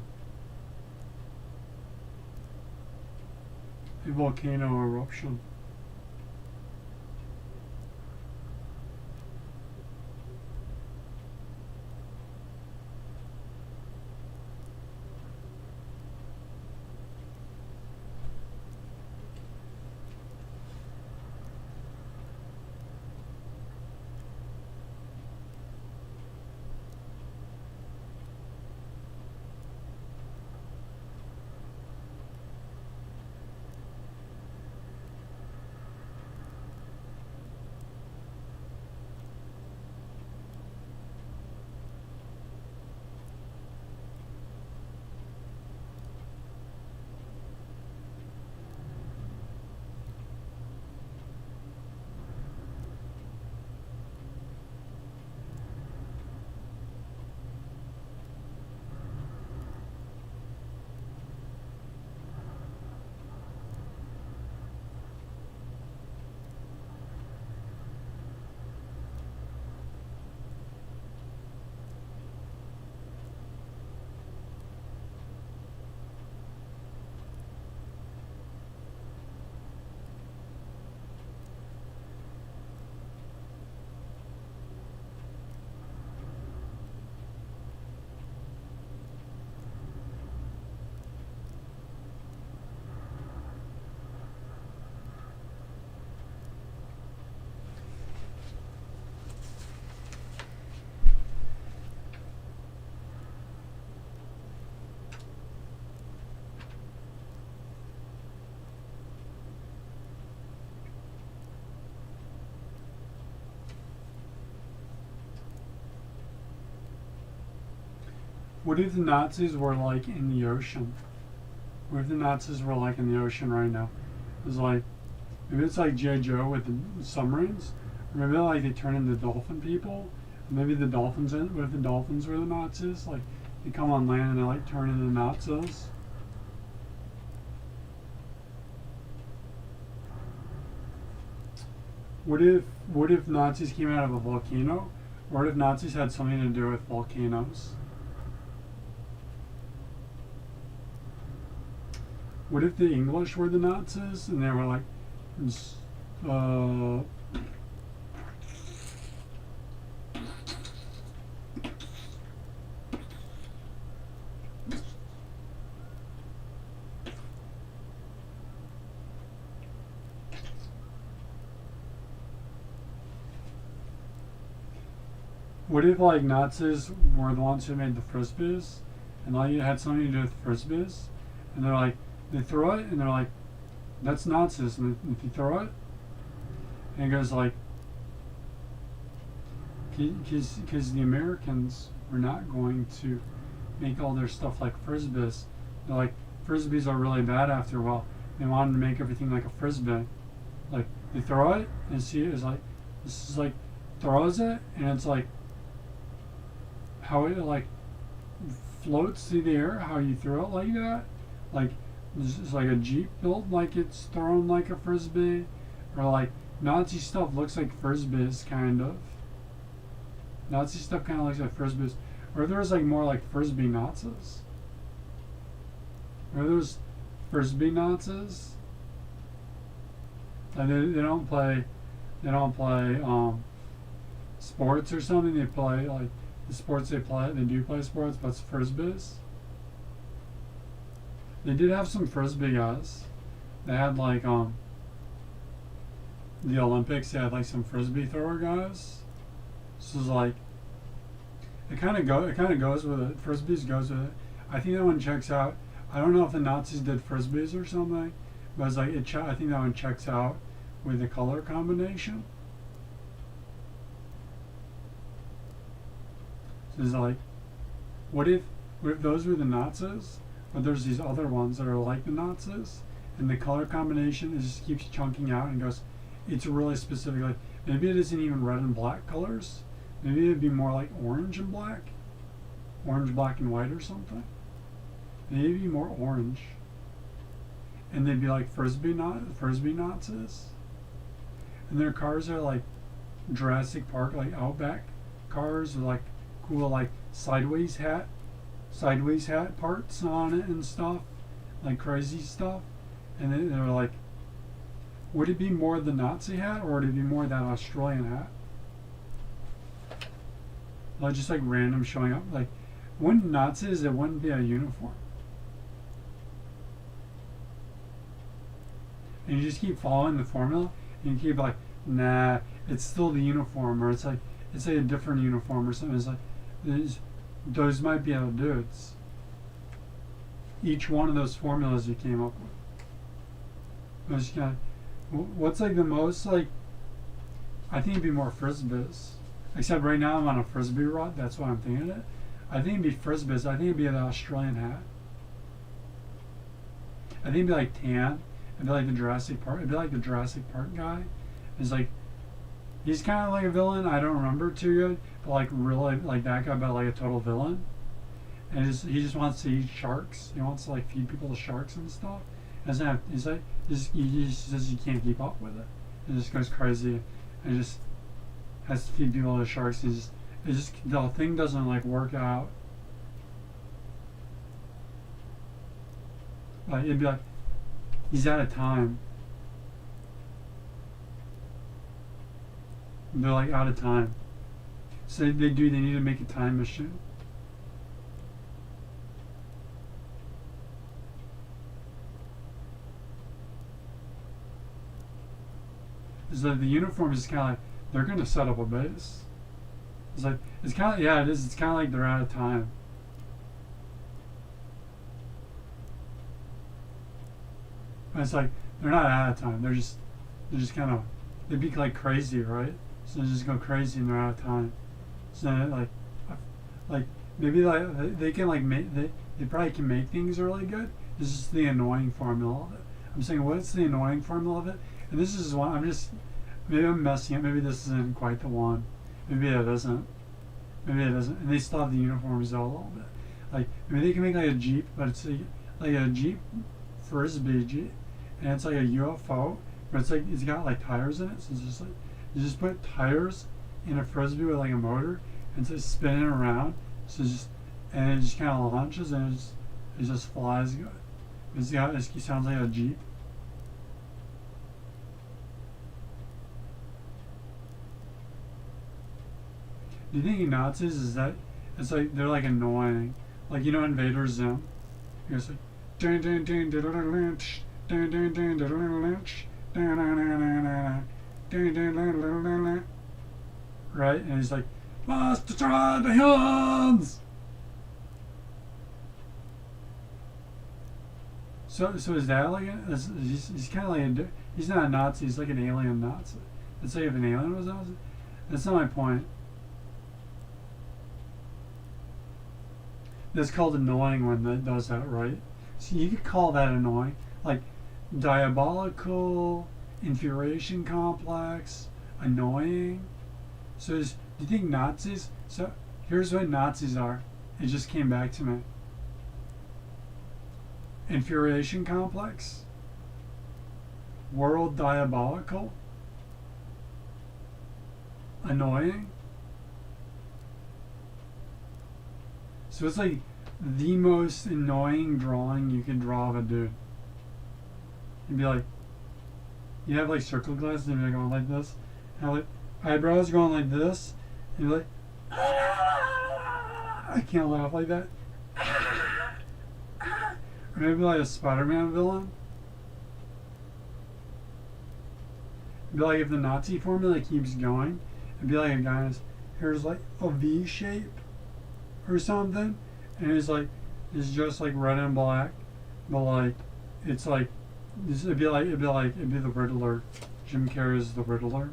volcano eruption. What if the Nazis were like in the ocean? What if the Nazis were like in the ocean right now? It's like maybe it's like G.I. Joe with the submarines, or maybe like they turn into dolphin people. Or maybe the dolphins. What if the dolphins were the Nazis? Like they come on land and they like turn into Nazis. What if Nazis came out of a volcano? Or what if Nazis had something to do with volcanoes? What if the English were the Nazis and they were like, uh, what if like Nazis were the ones who made the frisbees and like it had something to do with frisbees and they're like, they throw it and they're like, that's Nazis, and if you throw it, and it goes like, because the Americans were not going to make all their stuff like frisbees. They're like, frisbees are really bad after a while. They wanted to make everything like a frisbee. Like, they throw it, and see it is like, this is like, throws it, and it's like, how it like floats through the air, how you throw it like that. Like, it's like a Jeep built like it's thrown like a frisbee, or like Nazi stuff looks like frisbees kind of. Nazi stuff kind of looks like frisbees, or there's like more like frisbee Nazis, or there's frisbee Nazis. Like they don't play sports or something. They play like the sports they play. They do play sports, but it's frisbees. They did have some frisbee guys. They had like the Olympics. They had like some frisbee thrower guys. So it's like it kind of goes with it. Frisbees goes with it. I think that one checks out. I don't know if the Nazis did frisbees or something, but it's like I think that one checks out with the color combination. So it's like, what if those were the Nazis? But there's these other ones that are like the Nazis, and the color combination just keeps chunking out and goes, it's really specific. Like maybe it isn't even red and black colors. Maybe it'd be more like orange and black, orange, black, and white or something. Maybe it'd be more orange, and they'd be like frisbee Nazis, and their cars are like Jurassic Park, like Outback cars, or like cool like sideways hat parts on it and stuff, like crazy stuff. And they're like, would it be more the Nazi hat or would it be more that Australian hat? Like just like random showing up. Like, wouldn't Nazis, it wouldn't be a uniform. And you just keep following the formula and you keep like, nah, it's still the uniform, or it's like a different uniform or something. It's like, those might be other dudes. Each one of those formulas you came up with. Just kinda, what's like the most like? I think it'd be more frisbees. Except right now I'm on a frisbee rut. That's why I'm thinking it. I think it'd be frisbees. I think it'd be the Australian hat. I think it'd be like tan. It'd be like the Jurassic Park. It'd be like the Jurassic Park guy. It's like, he's kind of like a villain. I don't remember too good, but like really like that guy, but like a total villain. And he just wants to eat sharks. He wants to like feed people to sharks and stuff. He's like he just says he can't keep up with it. It just goes crazy, and just has to feed people to sharks. The thing doesn't like work out. Like it'd be like he's out of time. They're like out of time. So they need to make a time machine. So the uniform is kind of like, they're going to set up a base. It's like, it's kind of, yeah, it is. It's kind of like they're out of time. But it's like, they're not out of time. They're just kind of, they'd be like crazy, right? So they just go crazy and they're out of time. So like maybe like they can like make they probably can make things really good. This is the annoying formula of it. I'm saying what's the annoying formula of it? And this is one I'm just maybe I'm messing up. Maybe this isn't quite the one. Maybe it isn't. Maybe it isn't. And they still have the uniforms though a little bit. Like maybe they can make like a Jeep, but it's like a Jeep Frisbee Jeep, and it's like a UFO, but it's like it's got like tires in it. So it's just like you just put tires in a Frisbee with like a motor, and it's just spinning around. So it's just and it just kind of launches and it just flies good. It sounds like a Jeep. Do you think Nazis is that it's like they're like annoying, like you know Invader Zim? He goes like dun dun dun dun dun dun dun dun dun dun dun dun dun, right? And he's like, must destroy the Huns. So is that like he's kind of like he's not a Nazi. He's like an alien Nazi. Let's say if an alien was Nazi. That's not my point. That's called annoying when that does that, right? So you could call that annoying, like diabolical, infuriation complex, annoying. So do you think Nazis? So here's what Nazis are. It just came back to me. Infuriation complex, world diabolical, annoying. So it's like the most annoying drawing you can draw of a dude. You'd be like, you have like circle glasses and you're going like this, and like eyebrows going like this, and you're like, I can't laugh like that. Or maybe like a Spider-Man villain. It'd be like if the Nazi formula keeps going, it'd be like a guy whose hair's like a V shape or something, and it's just like red and black, but like it's like it'd be the Riddler. Jim Carrey's the Riddler,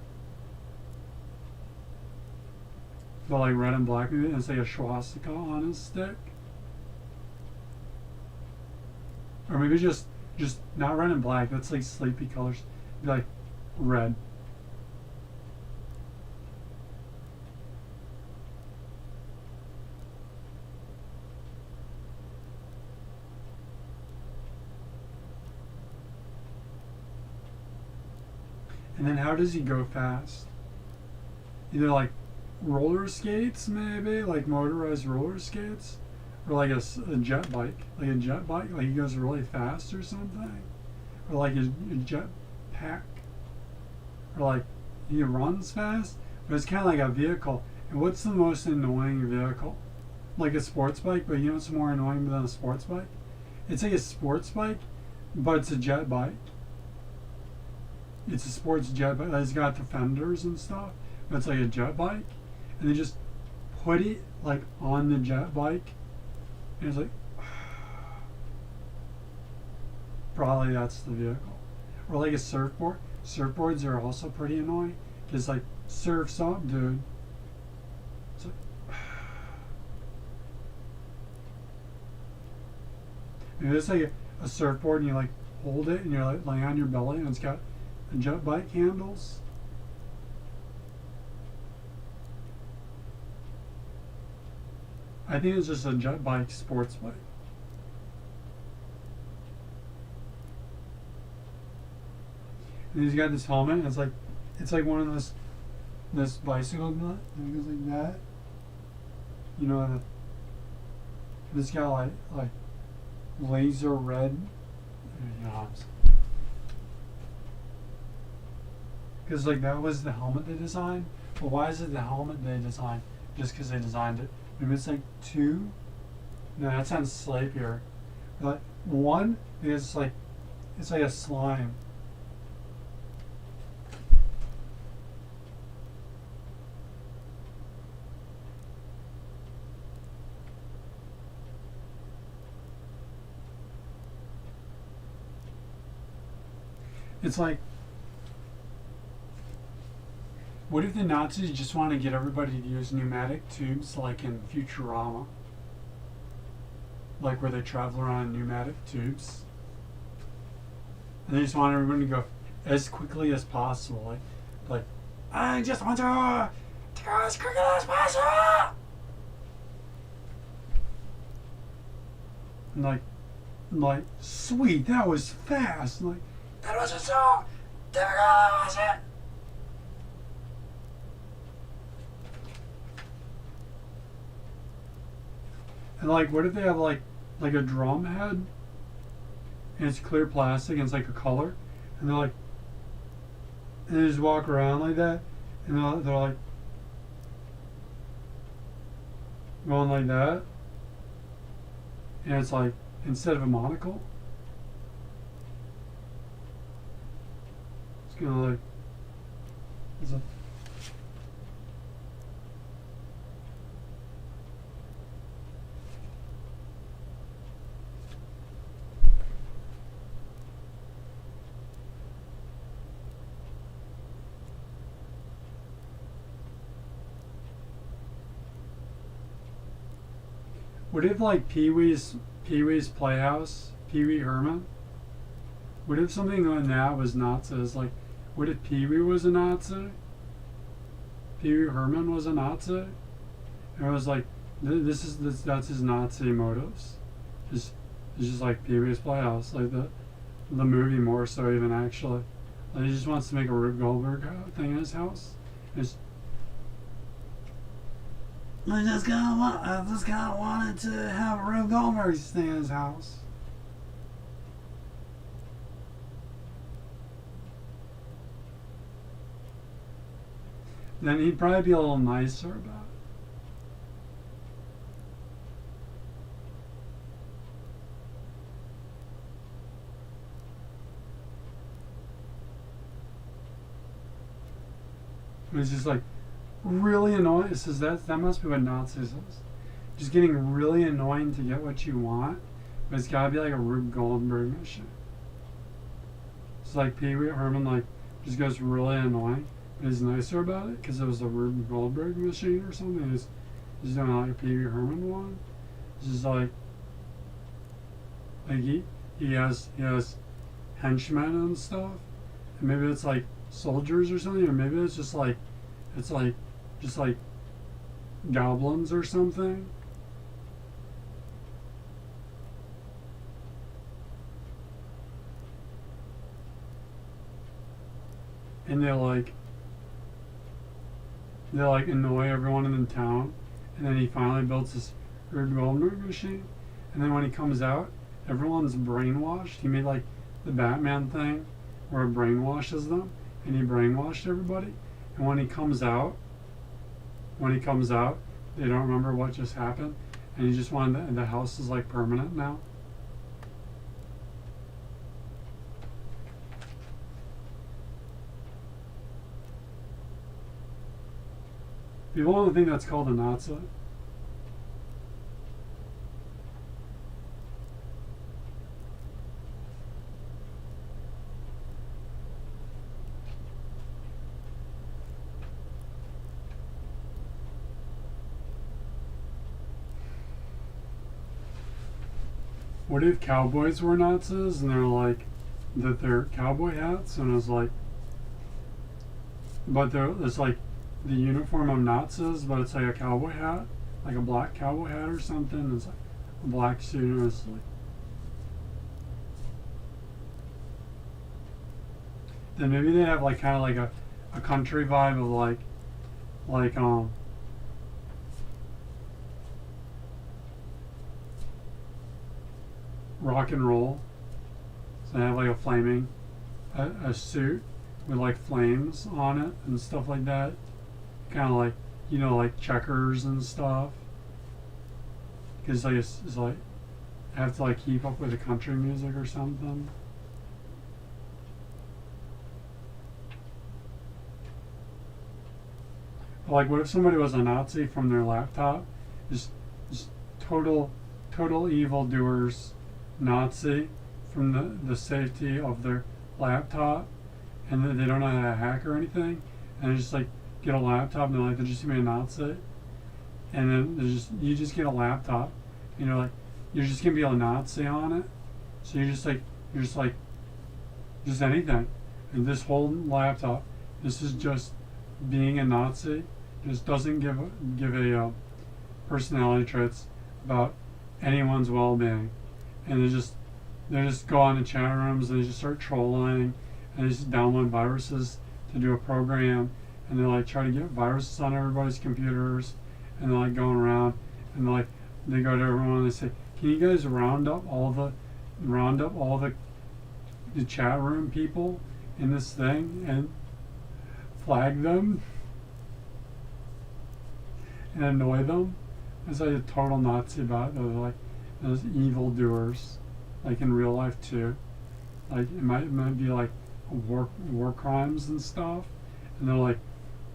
but like red and black, and it's like a swastika on his stick. Or maybe just not red and black. That's like sleepy colors. Be like red. And then how does he go fast? Either like roller skates, maybe like motorized roller skates, or like a jet bike, like he goes really fast or something, or like a jet pack, or like he runs fast, but it's kind of like a vehicle. And what's the most annoying vehicle? Like a sports bike, but you know what's more annoying than a sports bike? It's like a sports bike, but it's a jet bike. It's a sports jet bike. It's got the fenders and stuff, but it's like a jet bike, and they just put it like on the jet bike. And it's like, probably that's the vehicle. Or like a surfboard. Surfboards are also pretty annoying. Because like, surf's up, dude. It's like, and it's like a surfboard and you like hold it and you're like laying on your belly and it's got jet bike handles. I think it's just a jet bike sports bike. And he's got this helmet, and it's like one of this bicycle nut, and it goes like that. You know, this got like laser red. Because like that was the helmet they designed. But why is it the helmet they designed? Just because they designed it. Maybe it's like two. No, that sounds sleepier. But one is like it's like a slime. It's like, what if the Nazis just want to get everybody to use pneumatic tubes like in Futurama? like where they travel around in pneumatic tubes, and they just want everyone to go as quickly as possible. Like I just want to go as quickly as possible. And like sweet, that was fast. And like that wasn't so difficult, was it? And like, what if they have like a drum head, and it's clear plastic, and it's like a color, and they're like, and they just walk around like that, and they're like going like that, and it's like instead of a monocle, it's kind of like it's a. What if like Pee-wee's Playhouse, Pee Wee Herman? What if something on that was Nazis? Like, what if Pee Wee was a Nazi? Pee Wee Herman was a Nazi? And it was like, that's his Nazi motives. It's just like Pee Wee's Playhouse, like the movie more so even actually. Like he just wants to make a Rube Goldberg thing in his house. I just kind of wanted to have a Rube Goldberg thing in his house. Then he'd probably be a little nicer about it. It's just like really annoying. It says that must be what Nazis is. Just getting really annoying to get what you want, but it's gotta be like a Rube Goldberg machine. It's like Pee Wee Herman like just goes really annoying, but he's nicer about it because it was a Rube Goldberg machine or something. He's doing like a Pee Wee Herman one. It's just like he has henchmen and stuff, and maybe it's like soldiers or something, or maybe it's just like goblins or something. And they like annoy everyone in the town, and then he finally builds this Rube Goldberg machine, and then when he comes out, everyone's brainwashed. He made like the Batman thing where it brainwashes them, and he brainwashed everybody. And when he comes out, they don't remember what just happened, and he just wanted the house is like permanent now. People don't think that's called a Nazi. What if cowboys were Nazis and they're like that they're cowboy hats, and it's like, but it's like the uniform of Nazis, but it's like a cowboy hat, like a black cowboy hat or something. It's like a black suit, and it's like. Then maybe they have like kind of like a country vibe of like rock and roll. So they have like a suit with like flames on it and stuff like that. Kind of like, like checkers and stuff. Because like it's like have to like keep up with the country music or something. But like, what if somebody was a Nazi from their laptop? Just total evildoers Nazi from the safety of their laptop, and they don't know how to hack or anything, and they just like get a laptop and they're like, they're just gonna be a Nazi, and then you just get a laptop, like you're just gonna be a Nazi on it. So you're just like just anything. And this whole laptop, this is just being a Nazi. Just doesn't give a personality traits about anyone's well-being. And they just go on the chat rooms and they just start trolling and they just download viruses to do a program and they like try to get viruses on everybody's computers and they're like going around and they go to everyone and they say, can you guys round up all the chat room people in this thing and flag them and annoy them? It's like a total Nazi about it. They're like those evil doers, like in real life too. Like it might be like war crimes and stuff, and they're like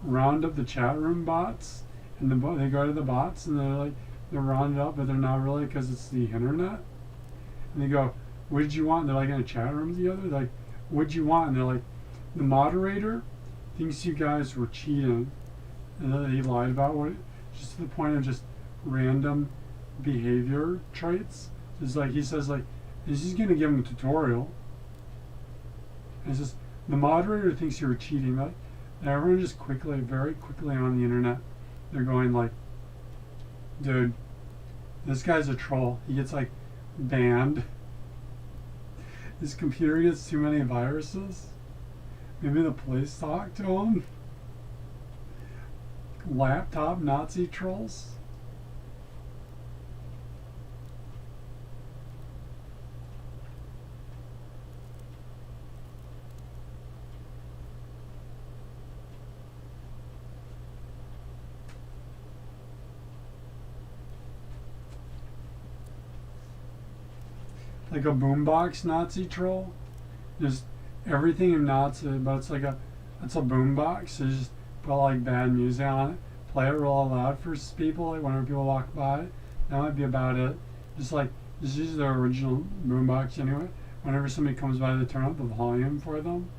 round up the chat room bots, and they go to the bots and they're rounded up, but they're not really because it's the internet. And they go, what did you want? And they're like in a chat room together. They're like, what'd you want? And they're like, the moderator thinks you guys were cheating, and that he lied about what, just to the point of just random behavior traits. It's like he says like, he's gonna give him a tutorial. And it's just the moderator thinks you were cheating. Like everyone just very quickly on the internet, they're going like, dude, this guy's a troll. He gets like banned. His computer gets too many viruses. Maybe the police talk to him. Laptop Nazi trolls. Like a boombox Nazi troll. Just everything in Nazi, but it's a boombox. So just put like bad music on it, play it real loud for people, like whenever people walk by. That might be about it. Just use the original boombox anyway. Whenever somebody comes by, they turn up the volume for them.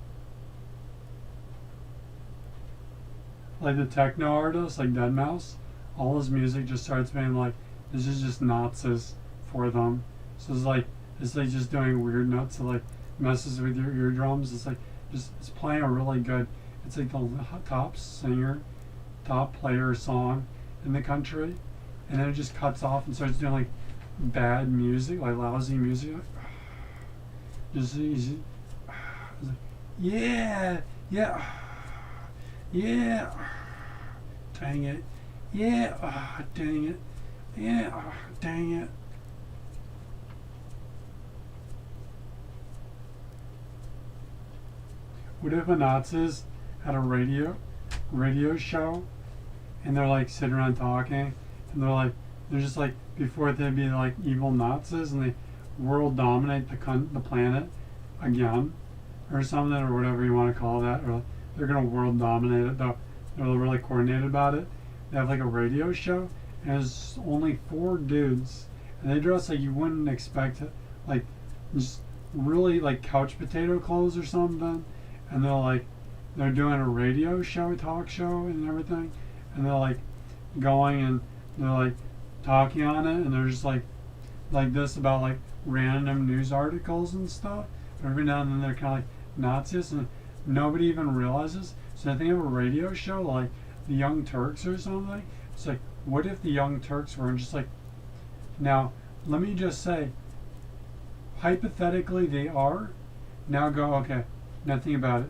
Like the techno artist, like Deadmau5, all his music just starts being like, this is just Nazis for them. So it's like just doing weird notes that like messes with your eardrums. It's like it's playing a really good, it's like the top singer, top player song in the country, and then it just cuts off and starts doing like bad music, like lousy music. Like, just easy. Like, yeah, dang it, yeah, dang it, yeah, dang it. What if a Nazis had a radio show, and they're like sitting around talking, and they're just like before they'd be like evil Nazis, and they world dominate the planet again, or something, or whatever you want to call that, or they're gonna world dominate it. Though they're really coordinated about it. They have like a radio show, and it's only 4 dudes, and they dress like you wouldn't expect it, like just really like couch potato clothes or something. And they're doing a radio show, talk show and everything, and they're like going and they're like talking on it, and they're just like this about like random news articles and stuff. But every now and then they're kind of like Nazis, and nobody even realizes. So I think of a radio show like the Young Turks or something. It's like, what if the Young Turks were just like, now let me just say, hypothetically they are. Now go, okay. Nothing about it.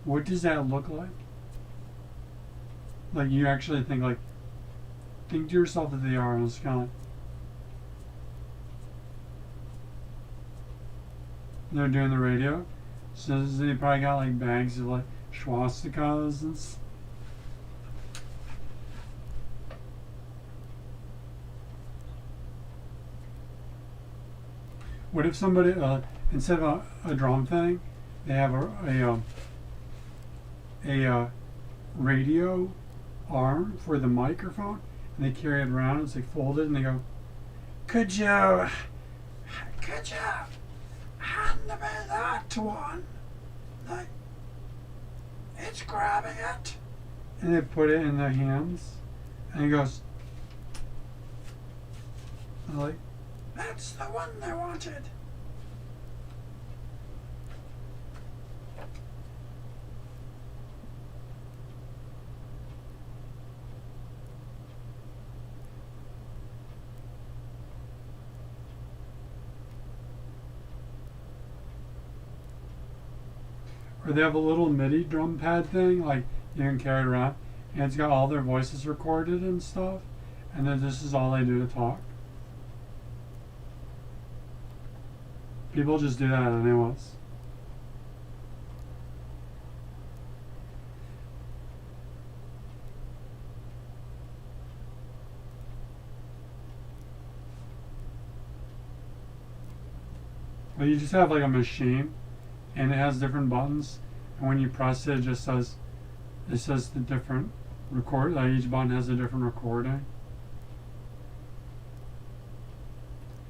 What does that look like? Like you actually think to yourself that they are, and it's kind of like, they're doing the radio, so they probably got like bags of like swastikas and what if somebody instead of a drum thing, they have a radio arm for the microphone, and they carry it around. It's like folded, and they go, "Could you hand me that one? Like, it's grabbing it." And they put it in their hands, and he goes, like, That's the one they wanted. Or they have a little MIDI drum pad thing, like you can carry it around, and it's got all their voices recorded and stuff, and then this is all they do to talk. People just do that anyways. But you just have like a machine, and it has different buttons, and when you press it, it says the different record. Like each button has a different recording,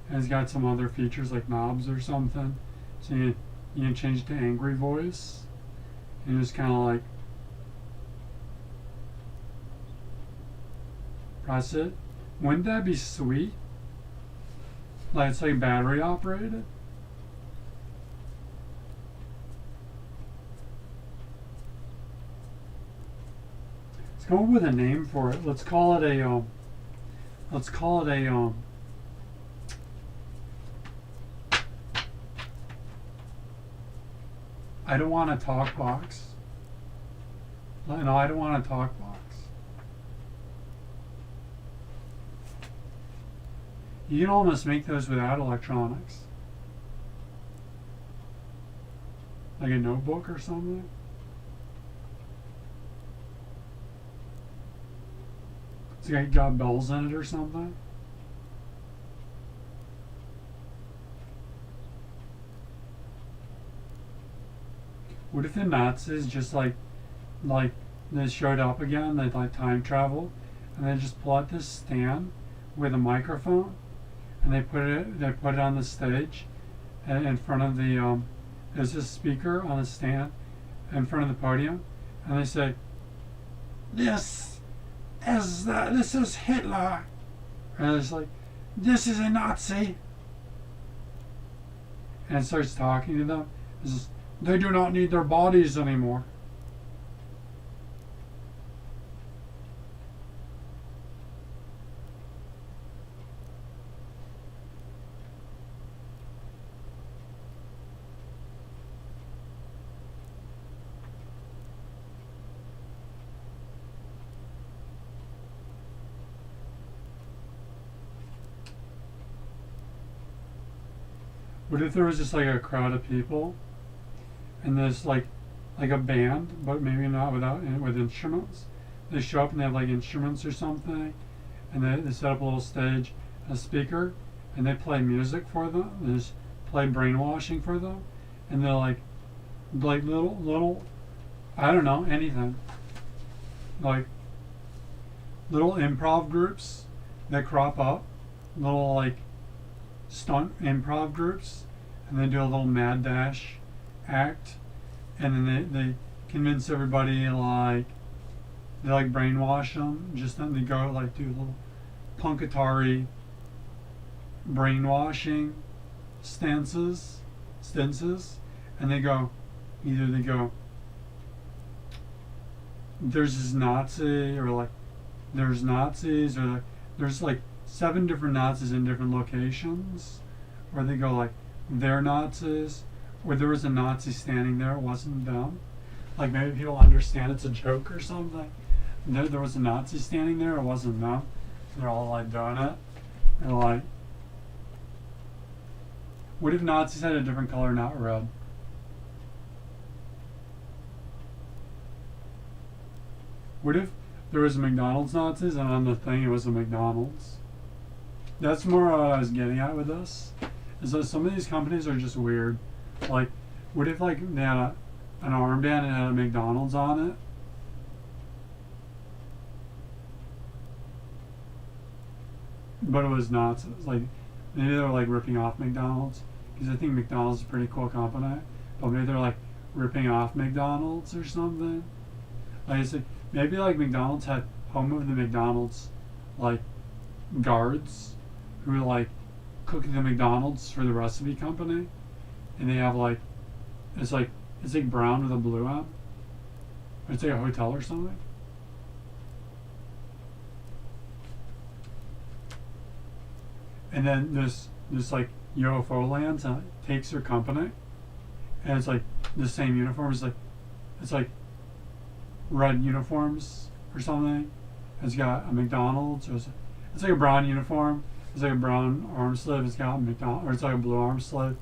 and it's got some other features like knobs or something. So you can change it to angry voice, and just kind of like press it. Wouldn't that be sweet? Like it's like battery operated. Let's come up with a name for it. Let's call it a I don't want a talk box. No, I don't want a talk box. You can almost make those without electronics. Like a notebook or something. It's got bells in it or something. What if the Nazis just like they showed up again, they like time travel, and they just pull out this stand with a microphone, and they put it on the stage, and in front of the there's a speaker on a stand in front of the podium, and they say, this is Hitler, and it's like, this is a Nazi, and it starts talking to them. It's just, they do not need their bodies anymore. What if there was just like a crowd of people, and there's like a band, but maybe not with instruments. They show up and they have like instruments or something, and they set up a little stage, a speaker, and they play music for them. They just play brainwashing for them, and they're like little, I don't know, anything, like little improv groups that crop up, little like stunt improv groups, and they do a little mad dash act, and then they convince everybody, like they like brainwash them, just then they go like do little punkatari brainwashing stances, and they go there's this Nazi, or like there's Nazis, or like, there's like 7 different Nazis in different locations, or they go like they're Nazis, or there was a Nazi standing there, it wasn't them. Like maybe people understand it's a joke or something. There was a Nazi standing there, it wasn't them. They're all like doing it. And like, what if Nazis had a different color, not red? What if there was a McDonald's Nazis and on the thing it was a McDonald's? That's more what I was getting at with this. Is that some of these companies are just weird. Like, what if like they had an armband and had a McDonald's on it? But it was Nazis. Like, maybe they were like ripping off McDonald's, because I think McDonald's is a pretty cool company. But maybe they're like ripping off McDonald's or something. Like I said, maybe like McDonald's had home of the McDonald's like guards who like cook at the McDonald's for the recipe company, and they have like it's like brown with a blue M. It's like a hotel or something. And then this like UFO lands and takes their company, and it's like the same uniforms. It's like red uniforms or something. It's got a McDonald's. It's like a brown uniform. It's like a brown arm sleeve. It's got McDonald's, or it's like a blue arm sleeve.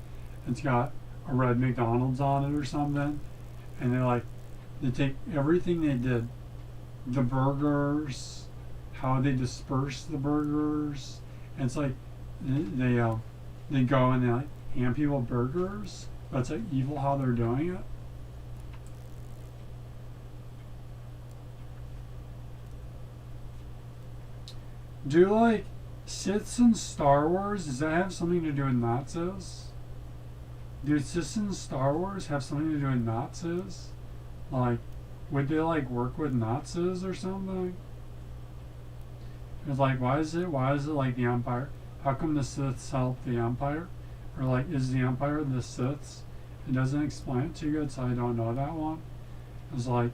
It's got a red McDonald's on it or something. And they take everything they did, the burgers, how they disperse the burgers. And it's like they go and they like hand people burgers. That's like evil how they're doing it. Do like Siths in Star Wars, does that have something to do with Nazis? Do Siths in Star Wars have something to do with Nazis? Like, would they like work with Nazis or something? It's like, why is it like the Empire? How come the Siths help the Empire? Or like, is the Empire the Siths? It doesn't explain it too good, so I don't know that one. It's like,